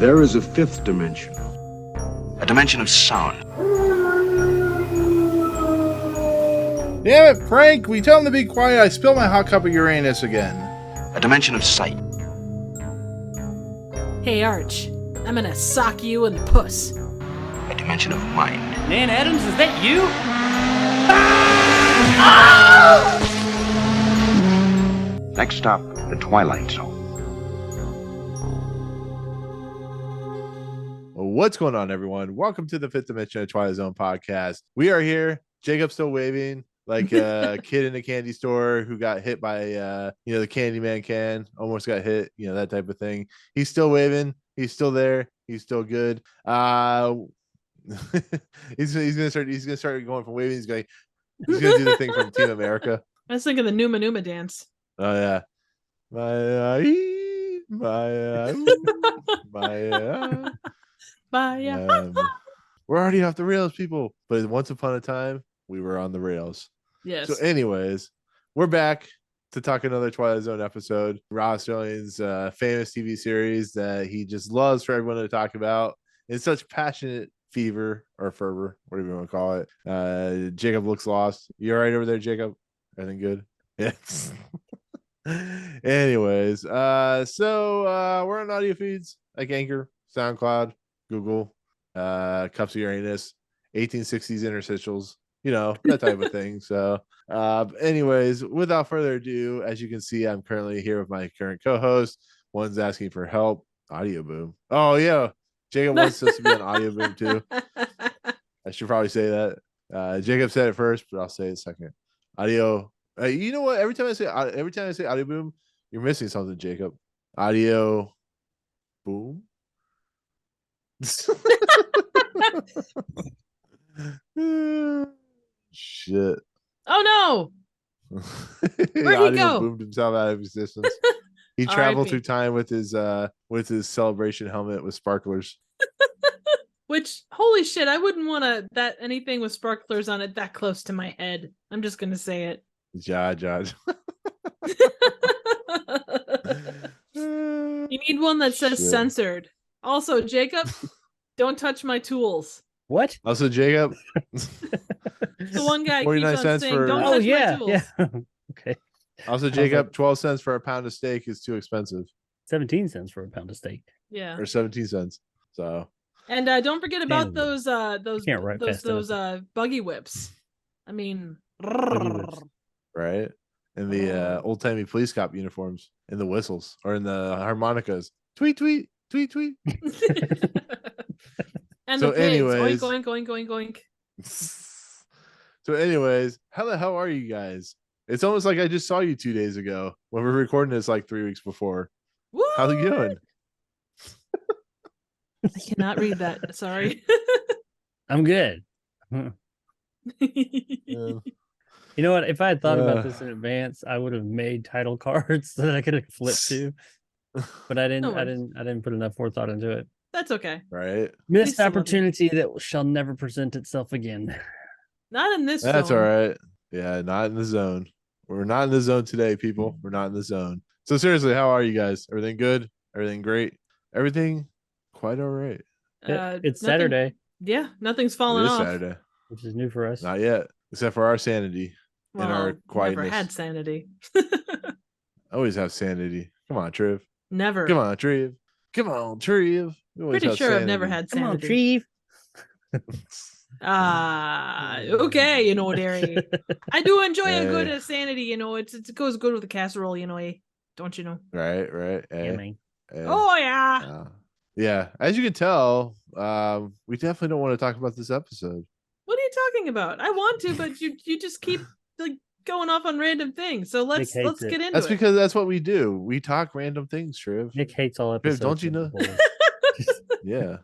There is a fifth dimension. A dimension of sound. Damn it, Frank! We tell him to be quiet. I spilled my hot cup of Uranus again. A dimension of sight. Hey, Arch. I'm gonna sock you in the puss. A dimension of mind. Nan Adams, is that you? Next stop, the Twilight Zone. What's going on, everyone? Welcome to the Fifth Dimension of Twilight Zone podcast. We are here. Jacob's still waving like a kid in a candy store who got hit by, the Candyman can. Almost got hit, that type of thing. He's still waving. He's still there. He's still good. He's gonna start going from waving. He's gonna do the thing from Team America. I was thinking the Numa Numa dance. Oh yeah, we're already off the rails, people. But once upon a time, we were on the rails. Yes. So, anyways, we're back to talk another Twilight Zone episode. Rod Serling's famous TV series that he just loves for everyone to talk about in such passionate fever or fervor, whatever you want to call it. Jacob looks lost. You all right over there, Jacob? Everything good? Yes. Anyways, so we're on audio feeds like Anchor, SoundCloud, Google, Cups of Uranus, 1860s interstitials, that type of thing. So anyways, without further ado, as you can see, I'm currently here with my current co-host. One's asking for help. Audio Boom. Oh yeah, Jacob wants us to be on Audio Boom too. I should probably say that. Jacob said it first, but I'll say it second. Audio. You know what? Every time I say Audio Boom, you're missing something, Jacob. Audio Boom. Shit. Oh no! Where'd he go? Boomed himself out of existence. He traveled through time with his celebration helmet with sparklers. Which, holy shit, I wouldn't want that anything with sparklers on it that close to my head. I'm just gonna say it. Judge. You need one that says censored. Also, Jacob, don't touch my tools. What? Also, Jacob. The one guy 49 keeps on saying, for... don't touch my tools. Yeah. Okay. Also, Jacob, 12 cents for a pound of steak is too expensive. 17 cents for a pound of steak. Yeah. Or 17 cents. So. And don't forget about those buggy whips. I mean, right? And the old-timey police cop uniforms and the whistles or in the harmonicas. Tweet, tweet, tweet, tweet. And so the pigs. Anyways, oink, oink, oink, oink, oink. So anyways, how the hell are you guys? It's almost like I just saw you 2 days ago when we're recording this like 3 weeks before. What? How are you doing? I cannot read that. Sorry. I'm good. You know what? If I had thought about this in advance, I would have made title cards that I could have flipped to. But I didn't. I didn't put enough forethought into it. That's okay. Right. Missed opportunity that shall never present itself again. Not in this zone. That's all right. Yeah, not in the zone. We're not in the zone today, people. We're not in the zone. So seriously, how are you guys? Everything good? Everything great? Everything quite all right. It's Saturday. Yeah, nothing's falling off. Saturday. Which is new for us. Not yet, except for our sanity and our quietness. Never had sanity. Always have sanity. Come on, Triv. Never. Come on, Triv. Come on, Triv. Pretty sure I've never had sanity. Come on, Triv. Okay, Derry. I do enjoy a good sanity, it goes good with the casserole, don't you know? Right. Yeah, man. Oh yeah. Yeah, as you can tell, we definitely don't want to talk about this episode. What are you talking about? I want to, but you just keep like going off on random things. So let's get into it. That's because that's what we do. We talk random things, Triv. Nick hates all episodes. Triv, don't you know? Yeah.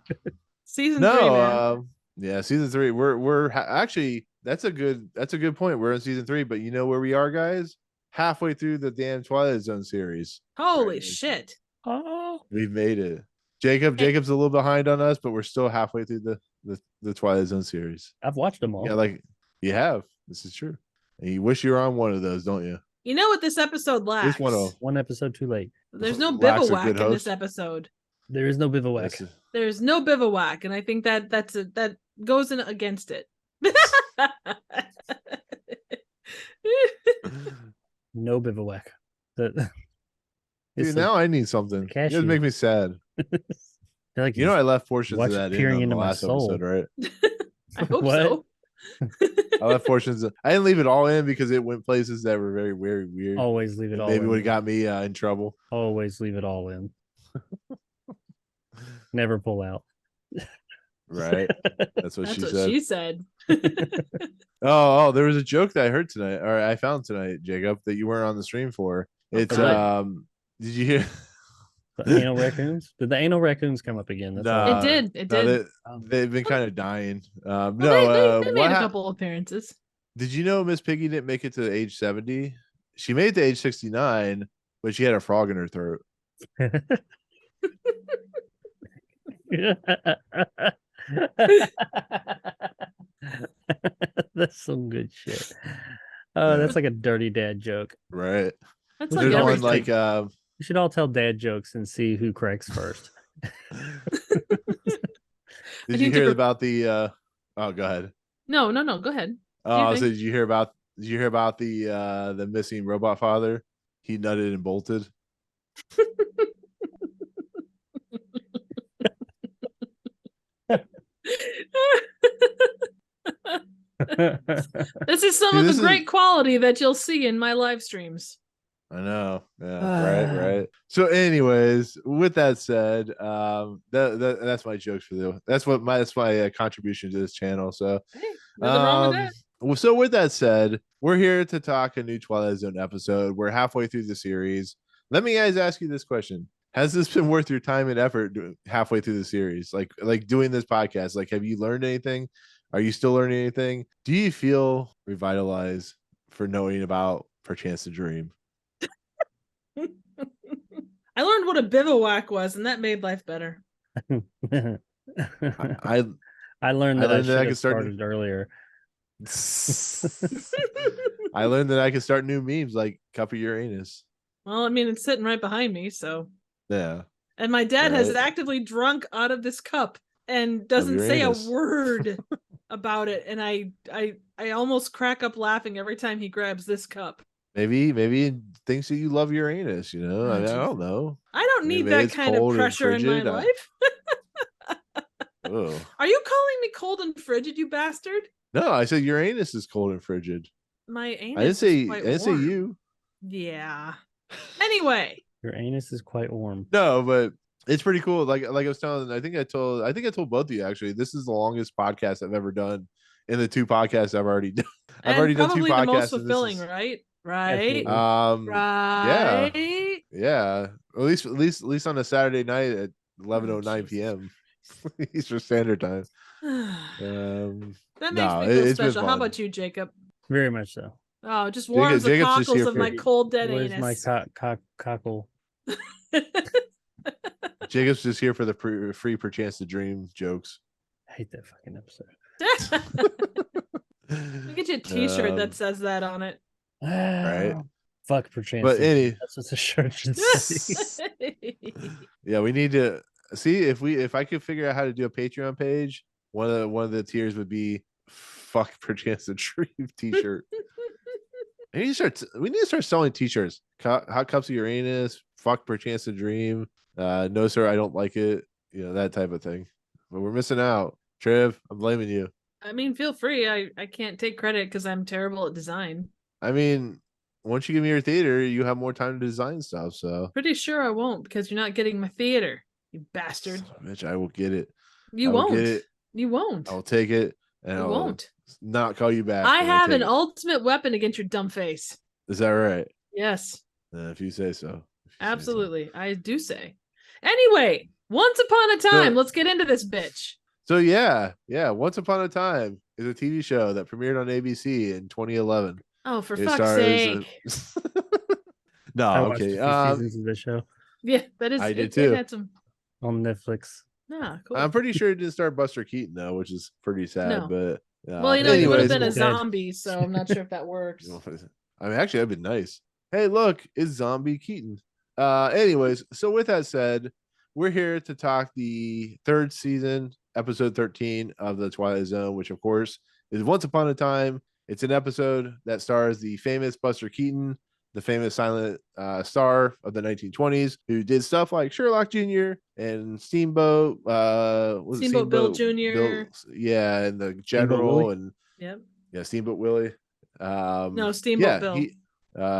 Season 3, man. Yeah, season 3. We're actually that's a good point. We're in season 3, but you know where we are, guys? Halfway through the damn Twilight Zone series. Holy shit! Oh, we've made it. Jacob's a little behind on us, but we're still halfway through the Twilight Zone series. I've watched them all. Yeah, like you have. This is true. And you wish you were on one of those, don't you? You know what this episode lacks? One episode too late. There's no bibblewhack in this episode. There is no bivouac. There's no bivouac, and I think that that goes in against it. No bivouac. Dude, now I need something. You guys make me sad. Like you know, I left portions of that peering in into the my last soul. episode, right? I hope What? so. I left portions. I didn't leave it all in because it went places that were very, very weird. Always leave it all Maybe in. would have got me in trouble. Always leave it all in. Never pull out. Right. That's what she said. Oh, there was a joke that I heard tonight, or I found tonight, Jacob, that you weren't on the stream for. It's did you hear the anal raccoons? Did the anal raccoons come up again? It did. It did. They've been kind of dying. They made a couple appearances. Did you know Miss Piggy didn't make it to age 70? She made it to age 69, but she had a frog in her throat. That's some good shit. Oh, that's like a dirty dad joke. Right. That's There's like one like we should all tell dad jokes and see who cracks first. Did you hear about the oh, go ahead. No, go ahead. Oh, so did you hear about the missing robot father? He nutted and bolted. This is some of the great quality that you'll see in my live streams. I know. Yeah, right. So anyways, with that said, that's my jokes for the that's my contribution to this channel. So hey, nothing wrong with that. So with that said, we're here to talk a new Twilight Zone episode. We're halfway through the series. Let me guys ask you this question. Has this been worth your time and effort halfway through the series? Like doing this podcast, like have you learned anything? Are you still learning anything? Do you feel revitalized for knowing about Perchance to Dream? I learned what a bivouac was, and that made life better. I learned that I should have started earlier. I learned that I could start new memes like Cup of Uranus. Well, I mean, it's sitting right behind me, so yeah. And my dad has actively drunk out of this cup and doesn't say a word about it, and I almost crack up laughing every time he grabs this cup. Maybe he thinks that you love Uranus, you know. I don't know. I don't need that kind of pressure in my life. Are you calling me cold and frigid, you bastard? No, I said Uranus is cold and frigid. My anus I didn't say you. Yeah. Anyway. Your anus is quite warm. No, but it's pretty cool. Like I was telling, I think I told both of you actually. This is the longest podcast I've ever done in the two podcasts I've already done. I've already done two podcasts. Probably the most fulfilling, right? Right. Right. Yeah. At least on a Saturday night at 11:09 p.m. Eastern Standard Time. That makes me feel special. How about you, Jacob? Very much so. Oh, just warms the cockles of my cold dead anus. Where's my cockle? Jacob's just here for the free Perchance to Dream jokes. I hate that fucking episode. I'll get you a t-shirt that says that on it. Right. Fuck Perchance. But that's what the shirt should say. Yeah, we need to see if I could figure out how to do a Patreon page. One of the tiers would be fuck Perchance to Dream t-shirt. We need to start selling t-shirts. Hot Cups of Uranus, fuck Perchance to Dream. No sir, I don't like it. You know, that type of thing. But we're missing out. Trev, I'm blaming you. I mean, feel free. I can't take credit because I'm terrible at design. I mean, once you give me your theater, you have more time to design stuff. So pretty sure I won't because you're not getting my theater, you bastard. Bitch, I will get it. You won't. Get it. You won't. I'll take it. And you won't. Not call you back. I have an ultimate weapon against your dumb face. Is that right? Yes. If you say so. Absolutely. I do say. Anyway, Once Upon a Time. Let's get into this bitch. So yeah. Once Upon a Time is a TV show that premiered on ABC in 2011. Oh, for fuck's sake. No, okay. Seasons of the show. Yeah, that is. I did too. On Netflix. Ah, cool. I'm pretty sure it didn't start Buster Keaton though, which is pretty sad. No. But well, you know, he would have been a zombie, so I'm not sure if that works. I mean, actually, that'd been nice. Hey, look, it's Zombie Keaton. Anyways, so with that said, we're here to talk the third season, episode 13 of the Twilight Zone, which of course is Once Upon a Time. It's an episode that stars the famous Buster Keaton, the famous silent star of the 1920s, who did stuff like Sherlock Jr. and Steamboat. Steamboat Bill Jr. Yeah, and the General, and yep. Yeah, Steamboat Willie. No, Steamboat Bill.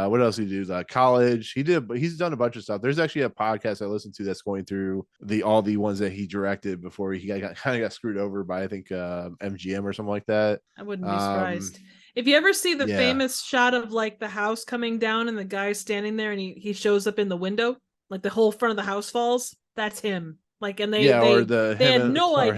What else did he do? College. He's done a bunch of stuff. There's actually a podcast I listened to that's going through all the ones that he directed before he got screwed over by, I think, MGM or something like that. I wouldn't be surprised. If you ever see the famous shot of the house coming down and the guy standing there and he shows up in the window, the whole front of the house falls, that's him. And they had no idea.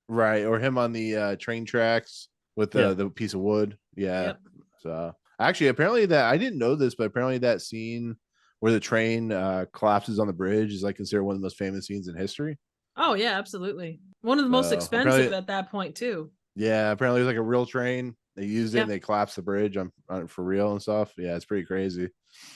Or him on the train tracks with the piece of wood. Yeah. Yep. So actually, apparently I didn't know this, but apparently that scene where the train collapses on the bridge is considered one of the most famous scenes in history. Oh yeah, absolutely. One of the most expensive at that point too. Yeah, apparently it was a real train. They used it and they collapsed the bridge on for real and stuff. Yeah, it's pretty crazy.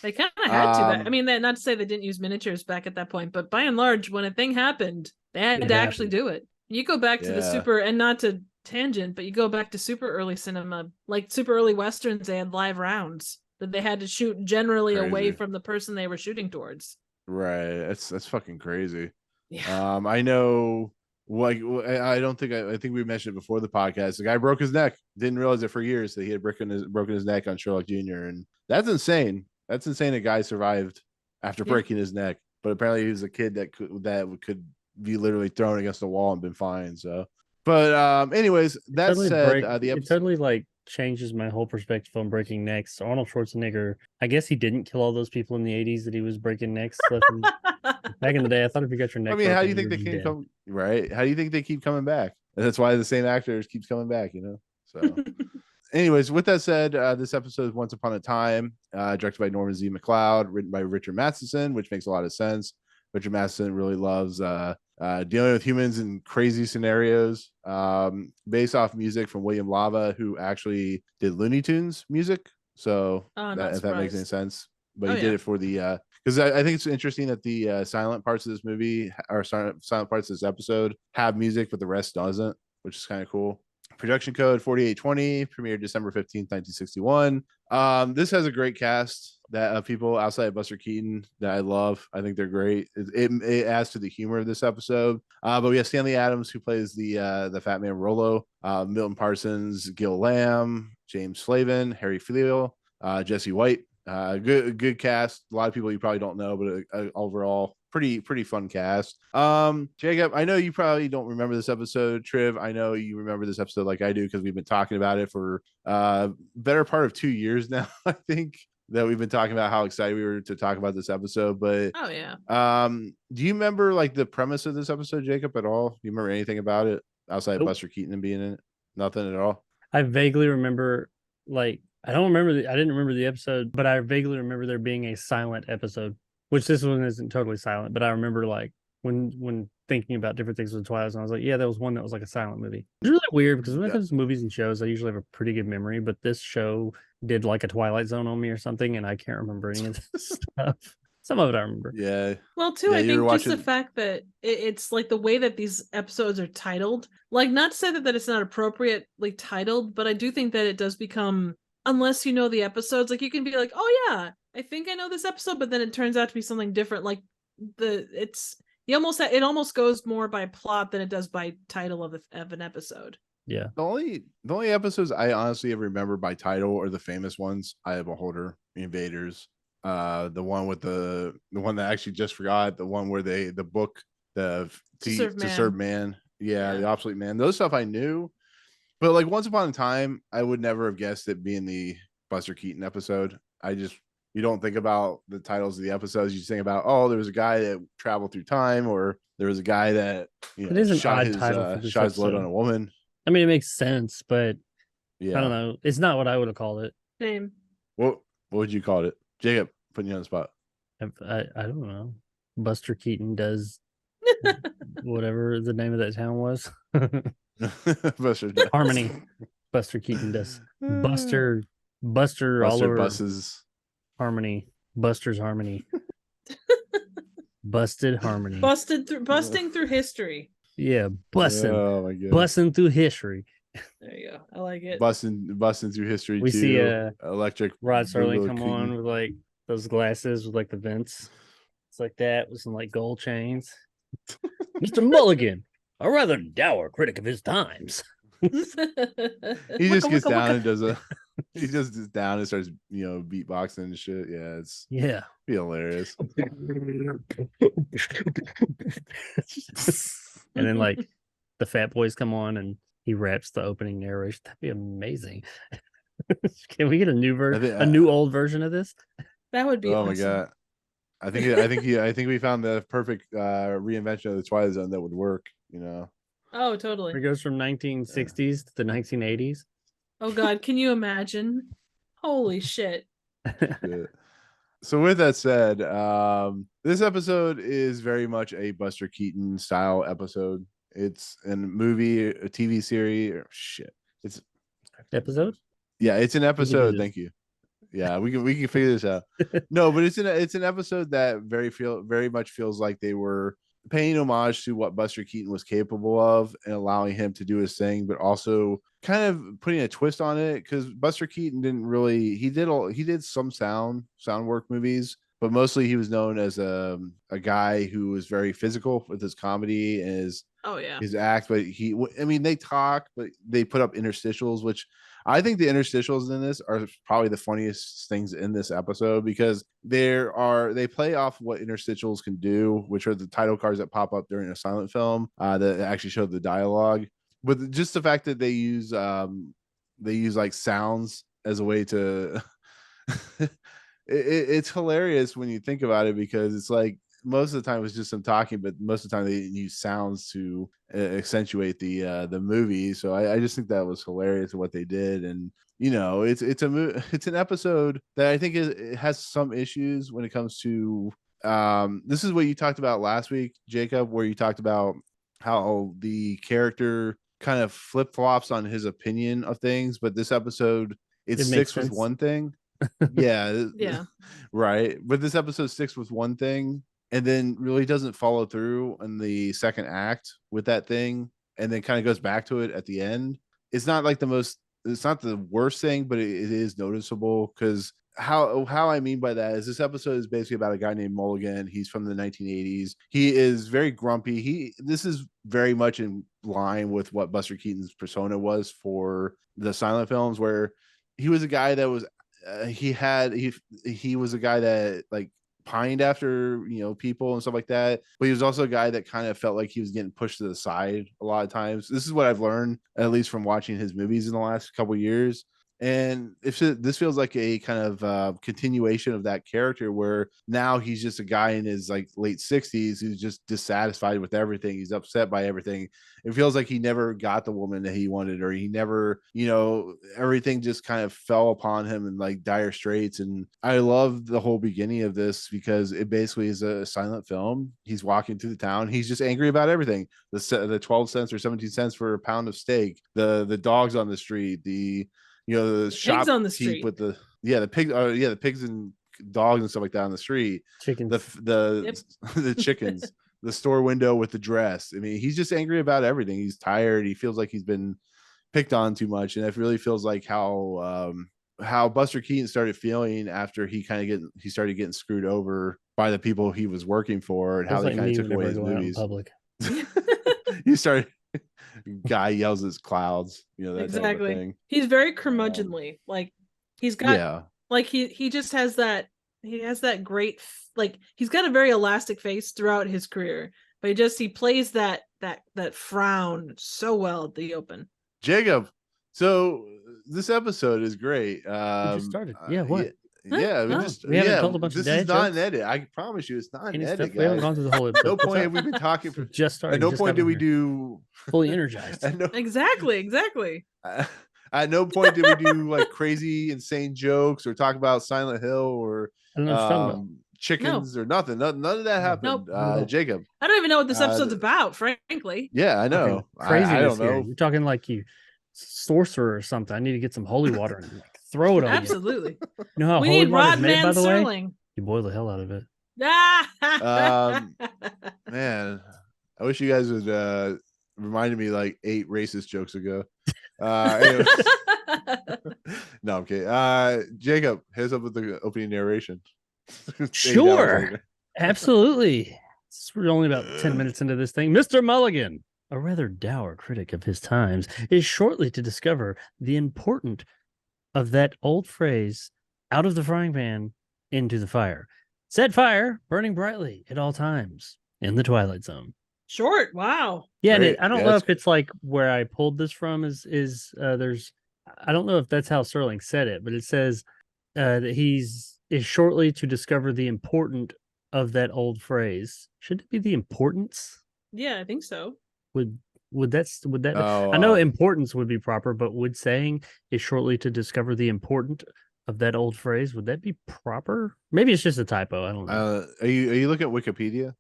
They kind of had to. I mean, not to say they didn't use miniatures back at that point, but by and large, when a thing happened, they had to actually do it. You go back to the super, and not to tangent, but you go back to super early cinema, super early westerns, they had live rounds that they had to shoot generally away from the person they were shooting towards. Right. That's fucking crazy. Yeah. I know. I don't think I think we mentioned it before the podcast. The guy broke his neck. Didn't realize it for years that he had broken his neck on Sherlock Jr. And that's insane. That's insane. A guy survived after breaking his neck, but apparently he was a kid that could be literally thrown against the wall and been fine. So, but anyways, that said, the episode it totally changes my whole perspective on breaking necks. Arnold Schwarzenegger, I guess he didn't kill all those people in the 80s that he was breaking necks. Back in the day, I thought if you got your neck, how do you think they keep coming? Right? How do you think they keep coming back? And that's why the same actors keeps coming back. So. Anyways, with that said, this episode is Once Upon a Time, directed by Norman Z. McLeod, written by Richard Matheson, which makes a lot of sense. Richard Matheson really loves dealing with humans in crazy scenarios, based off music from William Lava, who actually did Looney Tunes music. So if that makes any sense. But he did it for the because I think it's interesting that the silent parts of this movie or silent parts of this episode have music, but the rest doesn't, which is kind of cool. Production code 4820, premiered December 15th, 1961. This has a great cast of people outside of Buster Keaton that I love. I think they're great. It adds to the humor of this episode. But we have Stanley Adams, who plays the Fat Man Rollo, Milton Parsons, Gil Lamb, James Flavin, Harry Fleel, Jesse White. Good cast. A lot of people you probably don't know, but overall pretty fun cast. Jacob, I know you probably don't remember this episode. Triv, I know you remember this episode like I do because we've been talking about it for better part of 2 years now. I think that we've been talking about how excited we were to talk about this episode. But do you remember the premise of this episode, Jacob, at all? Do you remember anything about it outside of Buster Keaton and being in it? Nothing at all. I vaguely remember I didn't remember the episode, but I vaguely remember there being a silent episode, which this one isn't totally silent, but I remember when thinking about different things with Twilight Zone, I was like, yeah, there was one that was a silent movie. It's really weird because when it comes to movies and shows, I usually have a pretty good memory, but this show did a Twilight Zone on me or something, and I can't remember any of this stuff. Some of it I remember. Yeah. Well, too, I think just the fact that it's the way that these episodes are titled, not to say that it's not appropriately titled, but I do think that it does become, unless you know the episodes, you can be oh yeah, I think I know this episode, but then it turns out to be something different. It almost goes more by plot than it does by title of an episode. Yeah. The only episodes I honestly remember by title are the famous ones. Eye of Beholder, Invaders, the one with the one that I actually just forgot, the one where the book, to serve man. Yeah, the obsolete man. Those stuff I knew. But Once Upon a Time, I would never have guessed it being the Buster Keaton episode. You don't think about the titles of the episodes. You just think about, there was a guy that traveled through time, or there was a guy that shot his load on a woman. I mean, it makes sense, but I don't know. It's not what I would have called it. Same. What would you call it, Jacob? Putting you on the spot. I don't know. Buster Keaton does whatever the name of that town was. Harmony. Buster Keaton does. Buster all over buses. Harmony. Buster's Harmony. Busted harmony. Busting through history. Yeah, busting. Oh my god. Busting through history. There you go. I like it. Busting through history We too. see Electric Rod Serling Boogaloo come Keaton. on with like those glasses with like the vents. It's like that with some like gold chains. Mr. Mulligan, a rather dour critic of his times. He just gets down and does a. He just gets down and starts, beatboxing and shit. Yeah, it's be hilarious. And then like the Fat Boys come on and he raps the opening narration. That'd be amazing. Can we get a new version, a new old version of this? That would be. Oh awesome. my god! I think we found the perfect reinvention of the Twilight Zone that would work. Oh, totally. It goes from 1960s to the 1980s. Oh god, can you imagine? Holy shit. So with that said, this episode is very much a Buster Keaton style episode. It's a movie, a TV series. It's episode. Yeah, it's an episode. Thank you. Yeah, we can figure this out. No, but it's an episode that very much feels like they were paying homage to what Buster Keaton was capable of and allowing him to do his thing, but also kind of putting a twist on it, because Buster Keaton he did some sound work movies, but mostly he was known as a guy who was very physical with his comedy and his act. But they talk, but they put up interstitials, which I think the interstitials in this are probably the funniest things in this episode, because they play off what interstitials can do, which are the title cards that pop up during a silent film that actually show the dialogue. But just the fact that they use like sounds as a way to it's hilarious when you think about it, because it's like most of the time it's just some talking, but most of the time they use sounds to accentuate the movie. So I just think that was hilarious what they did. And it's an episode that I think it has some issues when it comes to this is what you talked about last week, Jacob, where you talked about how the character kind of flip-flops on his opinion of things, but this episode it sticks with one thing. Yeah. Right. But this episode sticks with one thing and then really doesn't follow through in the second act with that thing, and then kind of goes back to it at the end. It's not the worst thing, but it is noticeable, because how I mean by that is this episode is basically about a guy named Mulligan. He's from the 1980s. He is very grumpy. This is very much in line with what Buster Keaton's persona was for the silent films, where he was a guy that was he was a guy that like pined after people and stuff like that, but he was also a guy that kind of felt like he was getting pushed to the side a lot of times. This is what I've learned, at least from watching his movies in the last couple of years. And this feels like a kind of continuation of that character, where now he's just a guy in his like late 60s who's just dissatisfied with everything. He's upset by everything. It feels like he never got the woman that he wanted, or he never, everything just kind of fell upon him in like dire straits. And I love the whole beginning of this, because it basically is a silent film. He's walking through the town. He's just angry about everything. The 12 cents or 17 cents for a pound of steak, the dogs on the street, the shop on the street with the pigs and dogs and stuff like that on the street, chickens, the chickens, the store window with the dress. I mean, he's just angry about everything. He's tired. He feels like he's been picked on too much, and it really feels like how Buster Keaton started feeling after he started getting screwed over by the people he was working for, and how they kind of took away his movies. Public. He started. Guy yells at clouds, that exactly. type of thing. He's very curmudgeonly. Like he's got like he just has that. He has that great, like he's got a very elastic face throughout his career, but he plays that frown so well at the open. Jacob, so this episode is great. We just started. What? Yeah, we haven't told a bunch of this is not an edit. I promise you, it's not an edit. We haven't gone through the whole episode. At no point have we been talking for just started. At no point did we do fully energized. Exactly. At no point did we do like crazy, insane jokes or talk about Silent Hill or chickens or nothing. None of that happened. Nope. Jacob, I don't even know what this episode's about, frankly. Yeah, I know. Craziness I don't know. Here. You're talking like you sorcerer or something. I need to get some holy water and throw it on Absolutely. You know how we holy need water Rod is made, by the way? Serling. You boil the hell out of it. Man, I wish you guys would reminded me like 8 racist jokes ago. Anyways. No, I'm kidding. Jacob, hit us up with the opening narration. Sure. Absolutely. We're only about 10 minutes into this thing. Mr. Mulligan, a rather dour critic of his times, is shortly to discover the importance of that old phrase, out of the frying pan into the fire. Said fire burning brightly at all times in the Twilight Zone. Short. Wow. Yeah, and I don't know if it's like where I pulled this from is there's, I don't know if that's how Serling said it, but it says that is shortly to discover the importance of that old phrase. Should it be the importance? Yeah, I think so. Would that I know importance would be proper, but would saying is shortly to discover the importance of that old phrase, would that be proper? Maybe it's just a typo. I don't know. Are you looking at Wikipedia?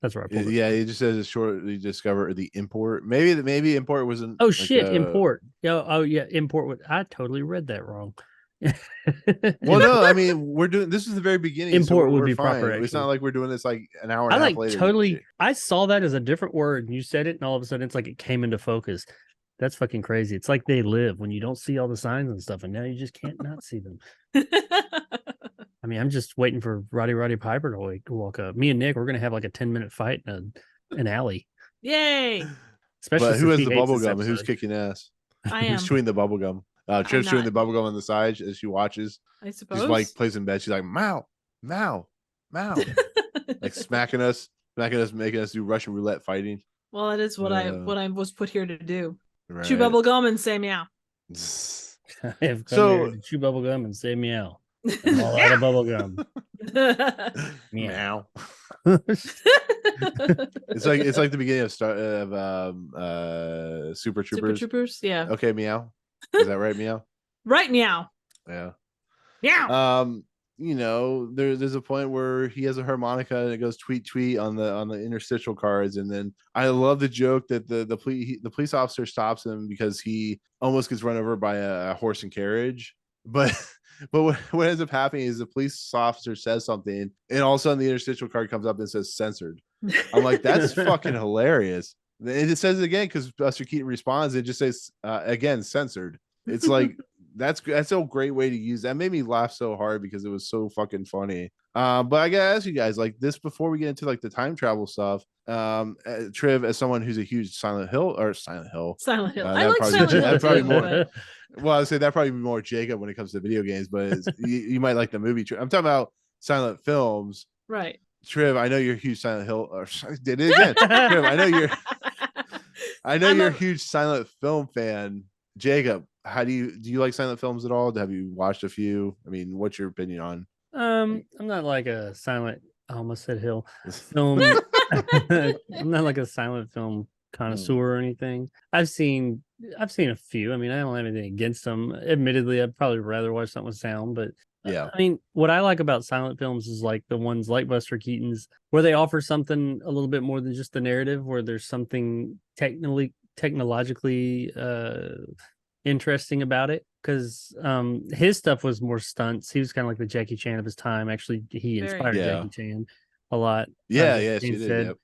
That's right. Yeah, it just says it's shortly discover the import. Maybe import wasn't. Oh shit, import. Oh yeah, import. I totally read that wrong. Well, no, I mean we're doing this is the very beginning. Import so would be fine. proper. It's not like we're doing this like an hour and a half later. Totally. I saw that as a different word, and you said it, and all of a sudden it's like it came into focus. That's fucking crazy. It's like They Live when you don't see all the signs and stuff, and now you just can't not see them. I mean, I'm just waiting for Roddy Piper to walk up. Me and Nick, we're gonna have like a 10-minute fight in an alley. Yay! Especially who has the bubble gum and who's kicking ass? I am. Who's chewing the bubble gum? Trip's chewing the bubble gum on the side as she watches. I suppose. She's like plays in bed. She's like meow, meow, meow, like smacking us, making us do Russian roulette fighting. Well, that is what I was put here to do. Right. Chew bubble gum and say meow. I have come here to chew bubble gum and say meow. I'm all out of bubble gum. Meow. It's like the beginning of Super Troopers. Super Troopers, yeah. Okay, meow. Is that right, meow? Right, meow. Yeah. Meow. You know, there's a point where he has a harmonica and it goes tweet tweet on the interstitial cards, and then I love the joke that the police officer stops him because he almost gets run over by a horse and carriage, but what ends up happening is the police officer says something, and all of a sudden the interstitial card comes up and says censored. I'm like, that's fucking hilarious. And it says it again because Buster Keaton responds. It just says again censored. It's like that's a great way to use that. Made me laugh so hard because it was so fucking funny. But I gotta ask you guys like this before we get into like the time travel stuff. Triv, as someone who's a huge Silent Hill. I like Silent Hill. That'd probably more. Well, I'd say that'd probably be more Jacob when it comes to video games, but you might like the movie. I'm talking about silent films, right? Triv, I know you're a huge Silent Hill. Or did it again, Triv? I know you're a huge silent film fan. Jacob, how do you like silent films at all? Have you watched a few? I mean, what's your opinion on? I'm not like a silent. I almost said hill film. I'm not like a silent film connoisseur or anything. I've seen a few. I mean, I don't have anything against them. Admittedly, I'd probably rather watch something with sound, but yeah. I mean, what I like about silent films is like the ones like Buster Keaton's where they offer something a little bit more than just the narrative, where there's something technologically interesting about it. Because his stuff was more stunts. He was kind of like the Jackie Chan of his time. Actually, he inspired Jackie Chan a lot. Yeah, she did.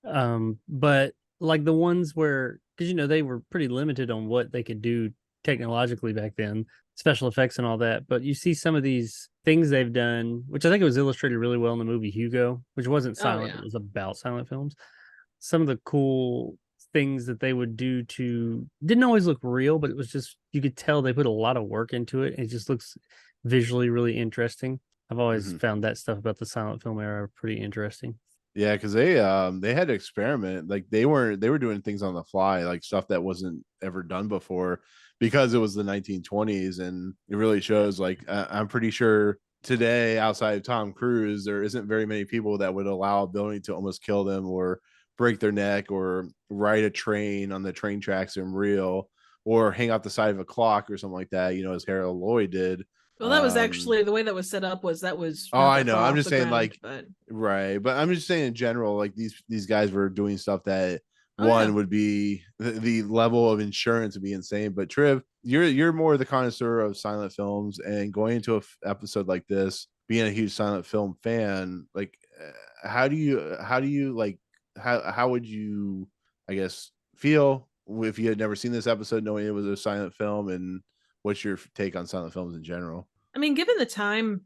Yep. But like the ones where, because they were pretty limited on what they could do technologically back then, special effects and all that. But you see some of these things they've done, which I think it was illustrated really well in the movie Hugo, which wasn't silent. It was about silent films. Some of the cool things that they would do didn't always look real, but it was just, you could tell they put a lot of work into it. And it just looks visually really interesting. I've always found that stuff about the silent film era pretty interesting. Yeah, because they had to experiment. Like they were doing things on the fly, like stuff that wasn't ever done before, because it was the 1920s, and it really shows. Like I'm pretty sure today, outside of Tom Cruise, there isn't very many people that would allow a building to almost kill them or break their neck or ride a train on the train tracks in real, or hang out the side of a clock or something like that, as Harold Lloyd did. Well, that was actually the way that was set up. Oh, I know. I'm just saying, right. But I'm just saying in general, like these guys were doing stuff that would be the level of insurance would be insane. But Triv, you're more the connoisseur of silent films, and going into an episode like this, being a huge silent film fan, like how do you like how would you, I guess, feel if you had never seen this episode, knowing it was a silent film, and what's your take on silent films in general? I mean, given the time,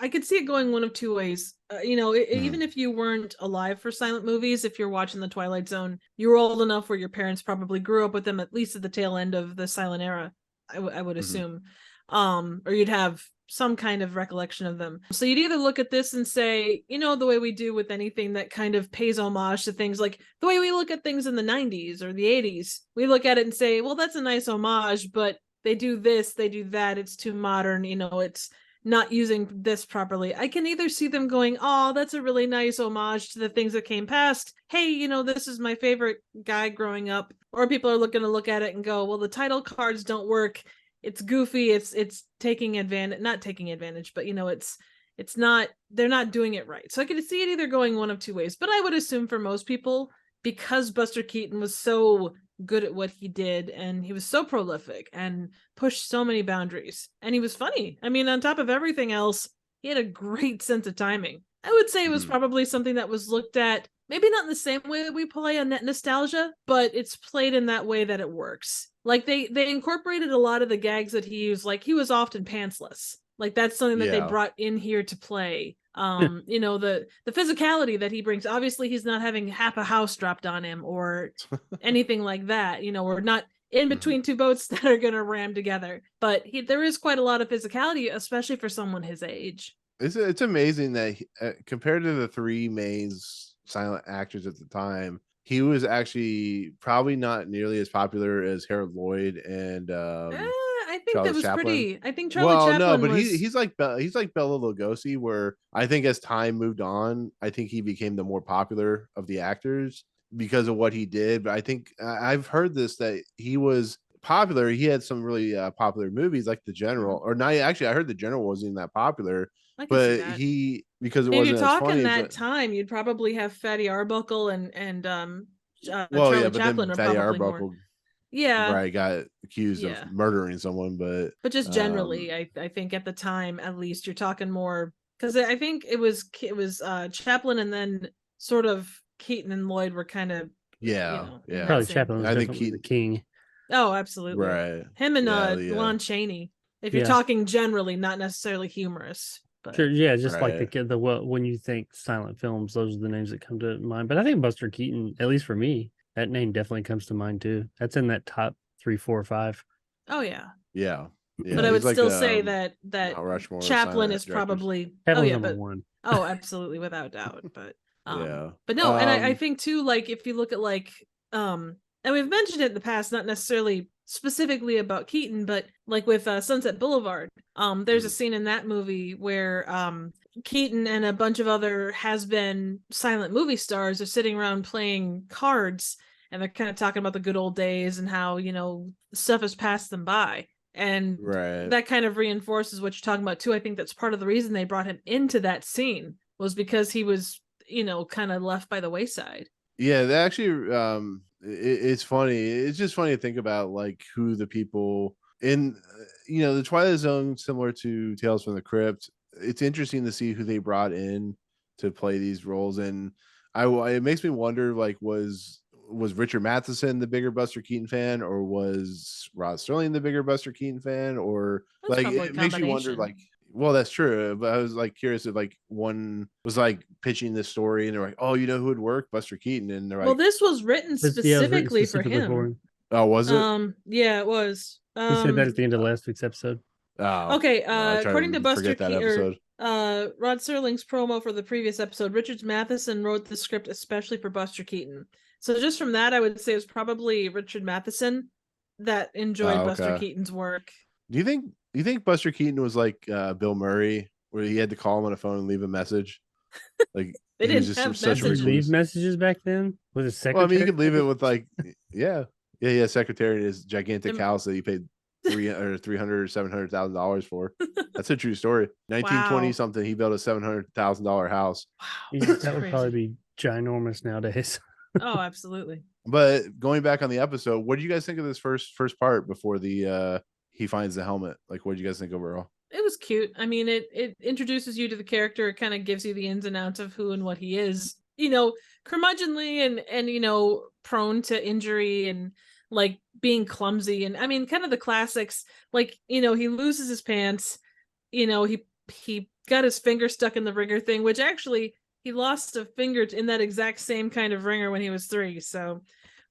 I could see it going one of two ways. Even if you weren't alive for silent movies, if you're watching The Twilight Zone, you were old enough where your parents probably grew up with them, at least at the tail end of the silent era, I would assume. Or you'd have some kind of recollection of them. So you'd either look at this and say, the way we do with anything that kind of pays homage to things, like the way we look at things in the 90s or the 80s, we look at it and say, well, that's a nice homage, but they do this, they do that, it's too modern, it's not using this properly. I can either see them going, oh, that's a really nice homage to the things that came past. Hey, this is my favorite guy growing up. Or people are looking to look at it and go, well, the title cards don't work. It's goofy. It's taking advantage, not taking advantage, but it's not, they're not doing it right. So I could see it either going one of two ways, but I would assume for most people, because Buster Keaton was so good at what he did, and he was so prolific and pushed so many boundaries, and he was funny. I mean, on top of everything else, he had a great sense of timing. I would say it was probably something that was looked at, maybe not in the same way that we play on net nostalgia, but it's played in that way that it works. Like they incorporated a lot of the gags that he used, like he was often pantsless. Like that's something that they brought in here to play. The physicality that he brings. Obviously, he's not having half a house dropped on him or anything like that. We're not in between two boats that are going to ram together. But there is quite a lot of physicality, especially for someone his age. It's amazing that compared to the three main silent actors at the time, he was actually probably not nearly as popular as Harold Lloyd and I think Charlie that was Chaplin. Pretty. I think Charlie Chaplin but was... he's like Bela Lugosi, where I think as time moved on, I think he became the more popular of the actors because of what he did. But I think I've heard this, that he was popular. He had some really popular movies like The General, or not. Actually, I heard The General wasn't even that popular, but because it wasn't. If you're talking that time, you'd probably have Fatty Arbuckle and Charlie Chaplin are Fatty probably Arbuckle, more. Yeah, right, got accused of murdering someone, but just generally, I think at the time, at least, you're talking more, because I think it was Chaplin, and then sort of Keaton and Lloyd were kind of probably Chaplin was definitely the king. Oh, absolutely, right. Him and Lon Chaney. If you're talking generally, not necessarily humorous. But... Sure, yeah, just like the when you think silent films, those are the names that come to mind. But I think Buster Keaton, at least for me, that name definitely comes to mind too. That's in that top 3, 4, 5. Oh yeah. But I would still say that Chaplin is probably number one. Oh, absolutely, without doubt. But but no, and I think too, like if you look at and we've mentioned it in the past, not necessarily specifically about Keaton, but like with Sunset Boulevard, there's a scene in that movie where Keaton and a bunch of other has-been silent movie stars are sitting around playing cards, and they're kind of talking about the good old days and how stuff has passed them by, and that kind of reinforces what you're talking about too. I think that's part of the reason they brought him into that scene, was because he was kind of left by the wayside. That actually it's funny. It's just funny to think about like who the people in the Twilight Zone, similar to Tales from the Crypt. It's interesting to see who they brought in to play these roles, and it makes me wonder, like, was Richard Matheson the bigger Buster Keaton fan, or was Rod Serling the bigger Buster Keaton fan, or like it makes you wonder, like, well, that's true, but I was like curious if like one was like pitching this story and they're like, oh, who would work? Buster Keaton, and they're like, well, this was written specifically for him. Oh, was it? Yeah, it was. He said that at the end of last week's episode. Oh, okay. According to Buster Keaton, Rod Serling's promo for the previous episode, Richard Matheson wrote the script especially for Buster Keaton. So just from that, I would say it was probably Richard Matheson that enjoyed Buster Keaton's work. Do you think Buster Keaton was like Bill Murray, where he had to call him on the phone and leave a message? Like they didn't have messages. Leave messages back then with his secretary. Well, I mean, you could leave it with like, secretary and his gigantic house that he paid $300,000 or $700,000 for. That's a true story. 1920 something, he built a $700,000 house. Wow, that would probably be ginormous nowadays. Oh, absolutely. But going back on the episode, what do you guys think of this first part before the he finds the helmet? Like, what did you guys think overall? It was cute. I mean, it introduces you to the character. It kind of gives you the ins and outs of who and what he is. Curmudgeonly and prone to injury and like being clumsy, and I mean, kind of the classics. Like he loses his pants. He got his finger stuck in the ringer thing, which actually he lost a finger in that exact same kind of ringer when he was 3. So,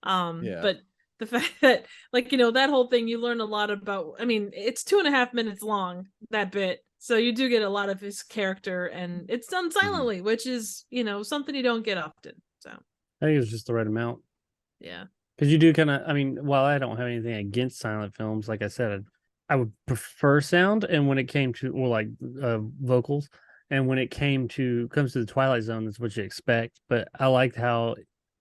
but the fact that that whole thing, you learn a lot about. I mean, it's 2.5 minutes long, that bit, so you do get a lot of his character, and it's done silently, which is something you don't get often. So I think it was just the right amount. Yeah, because you do kind of. I mean, while I don't have anything against silent films, like I said, I would prefer sound, and when it came to vocals, and when it comes to the Twilight Zone, that's what you expect. But I liked how.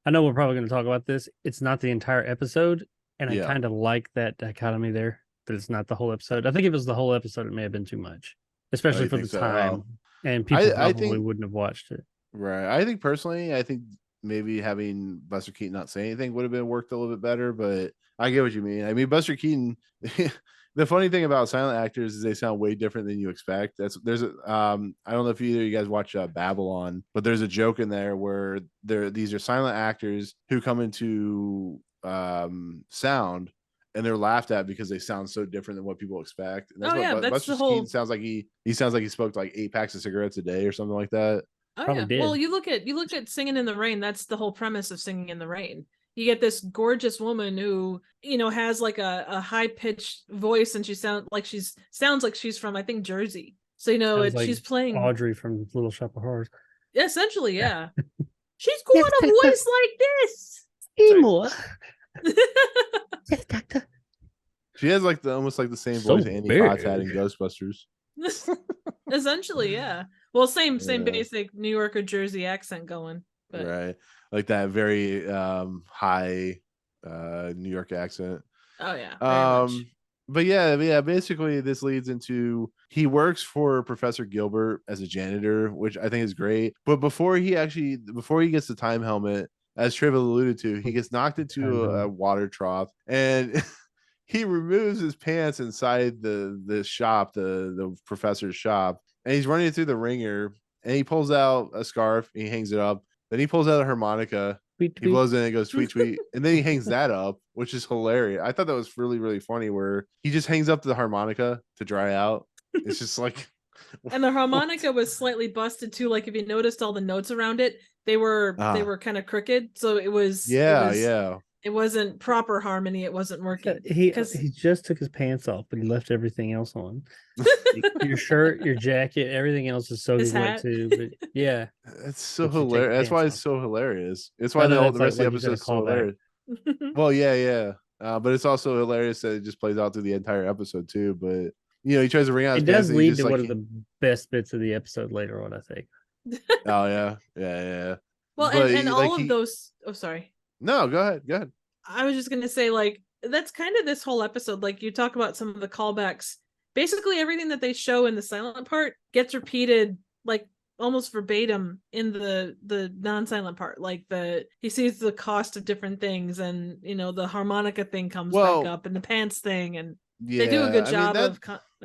I know we're probably going to talk about this. It's not the entire episode, and I kind of like that dichotomy there, that it's not the whole episode. I think if it was the whole episode, it may have been too much, especially for the time, and people probably wouldn't have watched it. Right. I think personally, maybe having Buster Keaton not say anything would have been worked a little bit better, but I get what you mean. I mean, Buster Keaton. The funny thing about silent actors is they sound way different than you expect. I don't know if either of you guys watch Babylon, but there's a joke in there where these are silent actors who come into sound, and they're laughed at because they sound so different than what people expect. And that's Buster Keaton sounds like he sounds like he smoked like 8 packs of cigarettes a day or something like that. Oh, probably did. Well, you look at Singing in the Rain. That's the whole premise of Singing in the Rain. You get this gorgeous woman who, has like a high pitched voice, and she sounds like she's from, I think, Jersey. So she's playing Audrey from Little Shop of Horrors. Essentially, yeah. She's got a voice like this. More. Yes, doctor. She has almost like the same voice Andy Potts had in Ghostbusters. Essentially, yeah. Well, same basic New York or Jersey accent going. But. Right. Like that very high New York accent. Oh yeah. Very much. But yeah, basically this leads into he works for Professor Gilbert as a janitor, which I think is great. But before he gets the time helmet, as Trevor alluded to, he gets knocked into a water trough, and he removes his pants inside the shop, the professor's shop, and he's running through the ringer, and he pulls out a scarf and he hangs it up. Then he pulls out a harmonica, tweet, he blows in and it goes tweet, tweet. And then he hangs that up, which is hilarious. I thought that was really, really funny, where he just hangs up the harmonica to dry out. It's just like... And the harmonica was slightly busted too. Like if you noticed all the notes around it, they were kind of crooked. So it was... Yeah. It wasn't proper harmony. It wasn't working. He just took his pants off, but he left everything else on. Your shirt, your jacket, everything else is soaking wet too. But yeah, it's so hilarious. That's why it's so hilarious. It's why the rest of the episode is so hilarious. Well, yeah. But it's also hilarious that it just plays out through the entire episode too. But he tries to ring out. It does lead to one of the best bits of the episode later on, I think. Oh yeah. Well, and all of those. Oh, sorry. No, go ahead. I was just going to say, like, that's kind of this whole episode. Like, you talk about some of the callbacks. Basically, everything that they show in the silent part gets repeated, like, almost verbatim in the non-silent part. Like, he sees the cost of different things, and, the harmonica thing comes back up, and the pants thing, and they do a good job of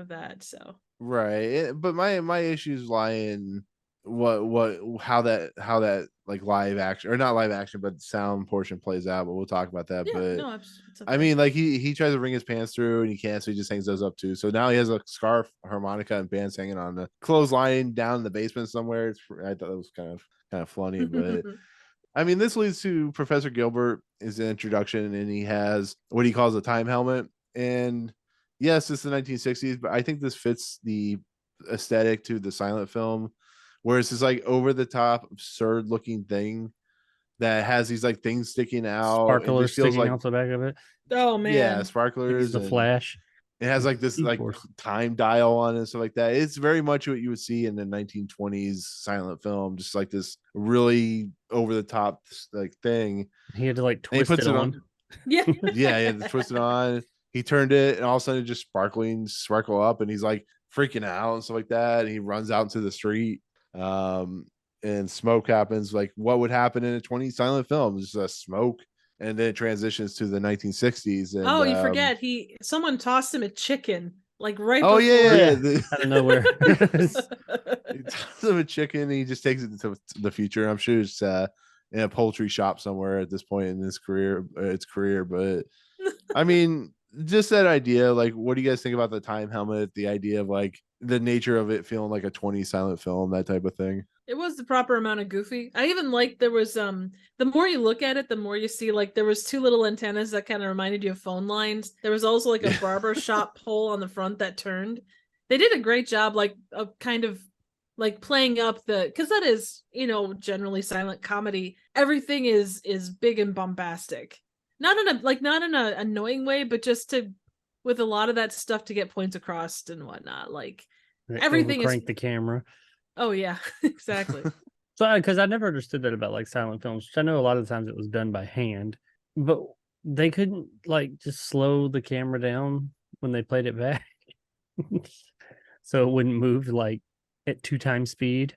that, so. Right. But my issues lie in how that like live action, or not live action, but sound portion plays out, but we'll talk about that. Yeah, but no, okay. I mean, like he tries to wring his pants through and he can't, so he just hangs those up too. So now he has a scarf, harmonica, and pants hanging on the clothesline down in the basement somewhere. I thought that was kind of funny. But I mean, this leads to Professor Gilbert is an introduction, and he has what he calls a time helmet. And yes, it's the 1960s, but I think this fits the aesthetic to the silent film, where it's this like over the top absurd looking thing that has these like things sticking out, sparklers sticking out the back of it. Oh man, yeah, sparklers. The Flash. It has like this like time dial on it and stuff like that. It's very much what you would see in the 1920s silent film, just like this really over the top like thing. He had to like twist it on. Yeah, he had to twist it on. He turned it, and all of a sudden it just sparkle up, and he's like freaking out and stuff like that. And he runs out into the street. And smoke happens, like what would happen in a 20 silent film, just a smoke, and then it transitions to the 1960s. And you forget someone tossed him a chicken like right Oh before. yeah. Out of nowhere. He tells him a chicken. And he just takes it to the future. I'm sure it's in a poultry shop somewhere at this point in his career. But I mean, just that idea. Like, what do you guys think about the time helmet? The idea of like the nature of it feeling like a 20 silent film, that type of thing. It was the proper amount of goofy. I even liked there was the more you look at it, the more you see like there was two little antennas that kind of reminded you of phone lines. There was also like a barber shop pole on the front that turned. They did a great job of kind of like playing up because that is, generally silent comedy. Everything is big and bombastic. Not in a annoying way, but just with a lot of that stuff to get points across and whatnot. Like everything crank the camera. Oh yeah, exactly. So, because I never understood that about like silent films, which I know a lot of the times it was done by hand, but they couldn't like just slow the camera down when they played it back, so it wouldn't move like at 2 times speed.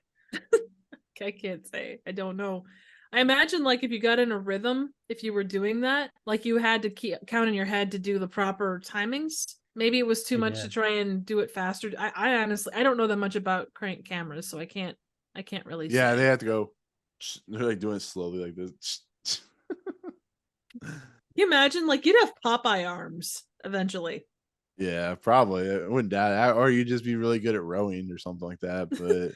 I can't say. I don't know. I imagine like if you got in a rhythm, if you were doing that, like you had to keep count in your head to do the proper timings. Maybe it was too much to try and do it faster. I honestly, I don't know that much about crank cameras, so I can't really say. Yeah, they have to go. They're like doing it slowly like this. Can you imagine? Like you'd have Popeye arms eventually. Yeah, probably. I wouldn't doubt it. Or you'd just be really good at rowing or something like that. But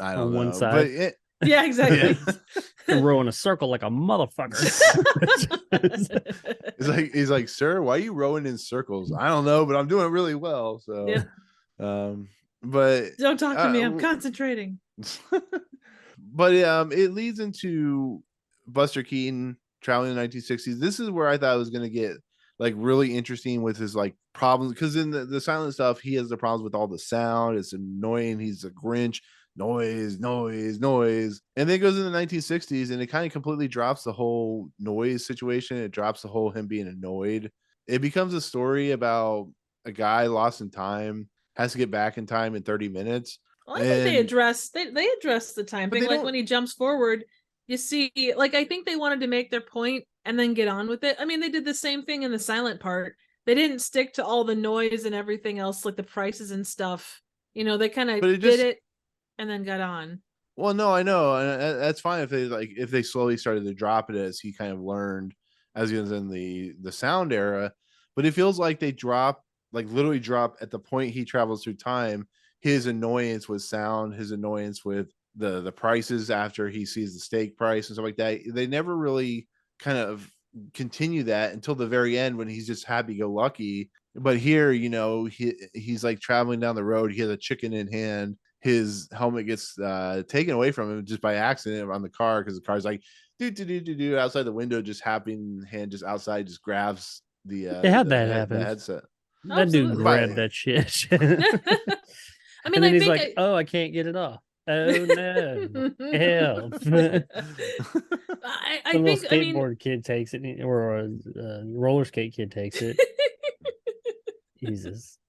I don't know. On one side. But yeah, exactly. And row in a circle like a motherfucker. he's like, sir, why are you rowing in circles? I don't know, but I'm doing really well. So, yeah. But don't talk to me. I'm concentrating. But it leads into Buster Keaton traveling in the 1960s. This is where I thought it was going to get like really interesting with his like problems, because in the silent stuff he has the problems with all the sound. It's annoying. He's a Grinch. Noise, and then it goes in the 1960s and it kind of completely drops the whole noise situation. It drops the whole him being annoyed. It becomes a story about a guy lost in time, has to get back in time in 30 minutes. Well, I think they address the time thing. Like when he jumps forward, you see, like I think they wanted to make their point and then get on with it. I mean, they did the same thing in the silent part. They didn't stick to all the noise and everything else, like the prices and stuff. They kind of did it and then got on. Well, no, I know, and that's fine if they slowly started to drop it as he kind of learned as he was in the sound era. But it feels like they literally drop at the point he travels through time. His annoyance with sound, his annoyance with the prices after he sees the steak price and stuff like that. They never really kind of continue that until the very end when he's just happy-go-lucky. But here, he's like traveling down the road. He has a chicken in hand. His helmet gets taken away from him just by accident on the car, because the car's like do outside the window, just happening hand just outside just grabs the that happen. The headset. That dude grabbed that shit. I mean, and then he's like, "Oh, I can't get it off. Oh no, help!" I Some think little skateboard kid takes it, or a roller skate kid takes it. Jesus.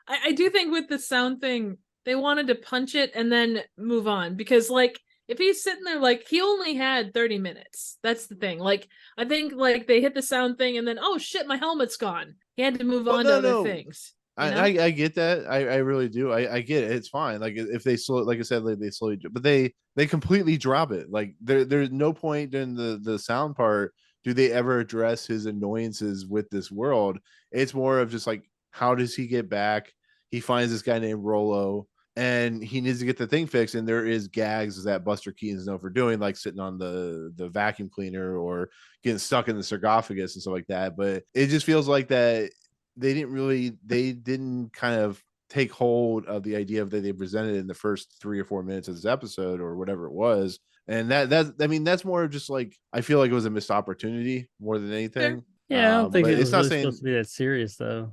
I do think with the sound thing, they wanted to punch it and then move on, because like if he's sitting there, like he only had 30 minutes. That's the thing. Like I think like they hit the sound thing and then, oh shit, my helmet's gone. He had to move on to other things. I get that. I really do. I get it. It's fine. Like if they slow, like I said, like they slowly, but they completely drop it. Like there's no point in the sound part do they ever address his annoyances with this world. It's more of just like, how does he get back? He finds this guy named Rollo, and he needs to get the thing fixed. And there is gags that Buster Keaton's known for doing, like sitting on the vacuum cleaner or getting stuck in the sarcophagus and stuff like that. But it just feels like that they didn't kind of take hold of the idea that they presented in the first 3 or 4 minutes of this episode or whatever it was. And that's more of just like, I feel like it was a missed opportunity more than anything. Yeah, I don't think it was not really supposed to be that serious though.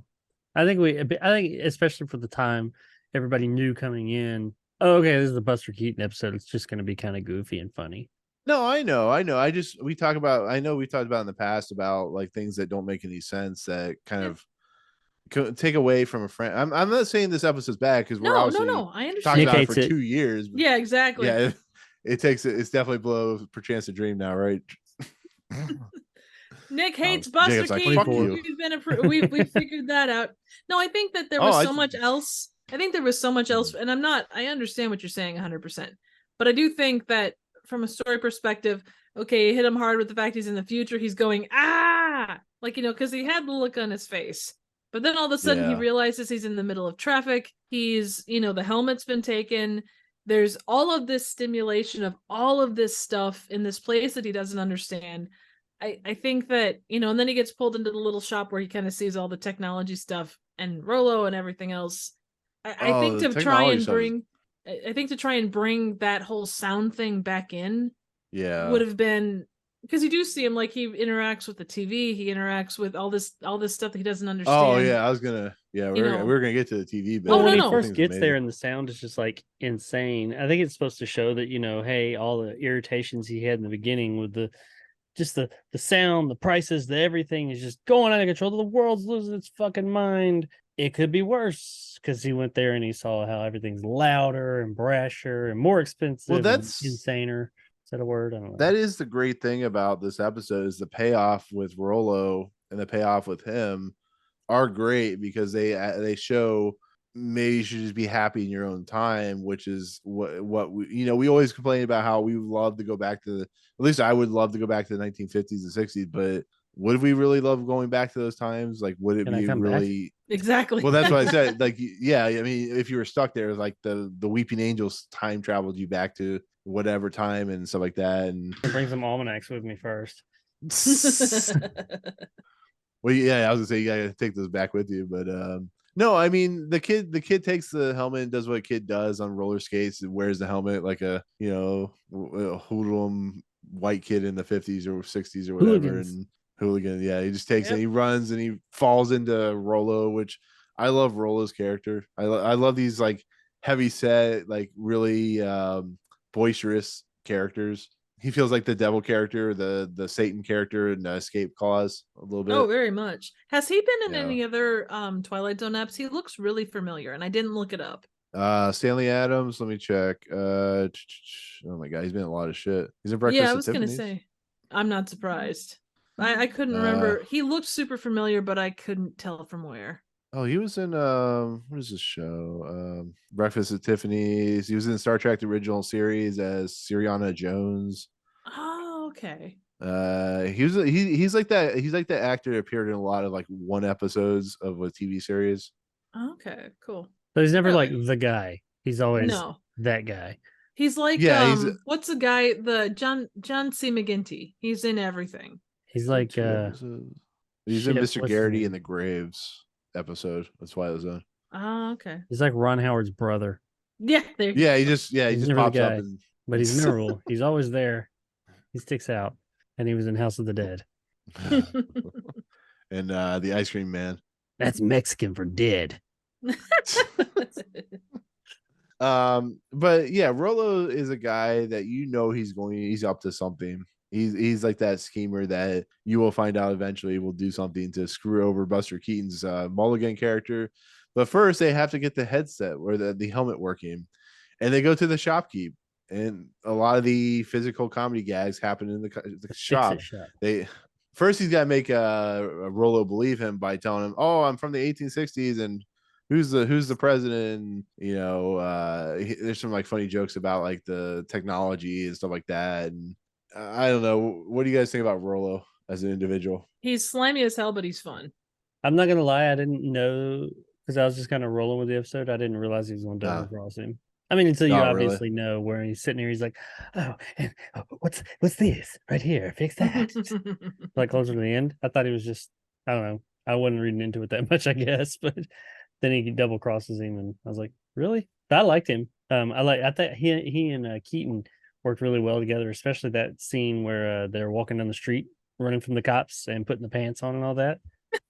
I think especially for the time, everybody knew coming in, oh, okay, this is the Buster Keaton episode. It's just going to be kind of goofy and funny. No, I know. We've talked about in the past about like things that don't make any sense that kind of take away from a friend. I'm not saying this episode's bad, because we're obviously I understand. talking about it for 2 years. Yeah, exactly. Yeah, it's definitely below Per Chance to Dream now, right? Nick hates Buster Jacob's like, Keaton. fuck you. We've figured that out. No, I think that there was so much else. I think there was so much else, and I understand what you're saying 100%. But I do think that from a story perspective, okay, you hit him hard with the fact he's in the future. He's going, like, because he had the look on his face. But then all of a sudden he realizes he's in the middle of traffic. He's, the helmet's been taken. There's all of this stimulation of all of this stuff in this place that he doesn't understand. I think that, and then he gets pulled into the little shop where he kind of sees all the technology stuff and Rollo and everything else. I think to try and bring that whole sound thing back in would have been, because you do see him, like, he interacts with the TV, he interacts with all this stuff that he doesn't understand. Oh yeah, I was gonna we're gonna get to the TV bit. Well, when he first gets there and the sound is just like insane. I think it's supposed to show that, hey, all the irritations he had in the beginning with the sound, the prices, the everything is just going out of control. The world's losing its fucking mind. It could be worse, because he went there and he saw how everything's louder and brasher and more expensive. Well, that's insaner. Is that a word? I don't know. That is the great thing about this episode, is the payoff with Rollo and the payoff with him are great, because they show maybe you should just be happy in your own time, which is what we always complain about, how we would love to go back to at least I would love to go back to the 1950s and 60s, but would we really love going back to those times? Like, would it be really back? Exactly? Well, that's what I said. Like, yeah, I mean, if you were stuck there, like the Weeping Angels time traveled you back to whatever time and stuff like that, and bring some almanacs with me first. Well, yeah, I was gonna say you gotta take those back with you, but no, I mean the kid takes the helmet and does what a kid does on roller skates and wears the helmet like a hoodlum white kid in the 50s or 60s or whatever. Hooligans. And hooligan, yeah, he just takes it, he runs and he falls into Rollo, which I love Rollo's character. I love these like heavy set, like really boisterous characters. He feels like the devil character, the Satan character in Escape Clause a little bit. Oh, very much. Has he been in any other Twilight Zone apps? He looks really familiar, and I didn't look it up. Stanley Adams, let me check. Oh my god, he's been in a lot of shit. He's in Breakfast I was at Tiffany's. Gonna say, I'm not surprised. I couldn't remember. He looked super familiar, but I couldn't tell from where. Oh, he was in what is this show? Breakfast at Tiffany's. He was in Star Trek the original series as Siriana Jones. Oh, okay. He's like that. He's like that actor that appeared in a lot of like one episodes of a TV series. Okay, cool. But he's never like the guy. He's always that guy. He's like what's the guy? The John C. McGinty. He's in everything. He's like he's in Mr. Garrity in the Graves episode. That's why it was on. Oh, okay. He's like Ron Howard's brother. Yeah, there. Yeah, he just pops up. But he's memorable. He's always there. He sticks out. And he was in House of the Dead. And the Ice Cream Man. That's Mexican for dead. But yeah, Rollo is a guy that he's up to something. He's like that schemer that you will find out eventually will do something to screw over Buster Keaton's Mulligan character. But first they have to get the headset or the helmet working, and they go to the shopkeep, and a lot of the physical comedy gags happen in the shop. First he's got to make a Rollo believe him by telling him, "Oh, I'm from the 1860s, and who's the president?" There's some like funny jokes about like the technology and stuff like that. And I don't know. What do you guys think about Rollo as an individual? He's slimy as hell, but he's fun. I'm not gonna lie, I didn't know, because I was just kind of rolling with the episode. I didn't realize he was going to double cross him. I mean, until you obviously know where he's sitting here. He's like, "Oh, and what's this right here? Fix that." Like closer to the end, I thought he was just, I don't know. I wasn't reading into it that much, I guess. But then he double crosses him, and I was like, really? But I liked him. I thought he and Keaton worked really well together, especially that scene where they're walking down the street, running from the cops and putting the pants on and all that.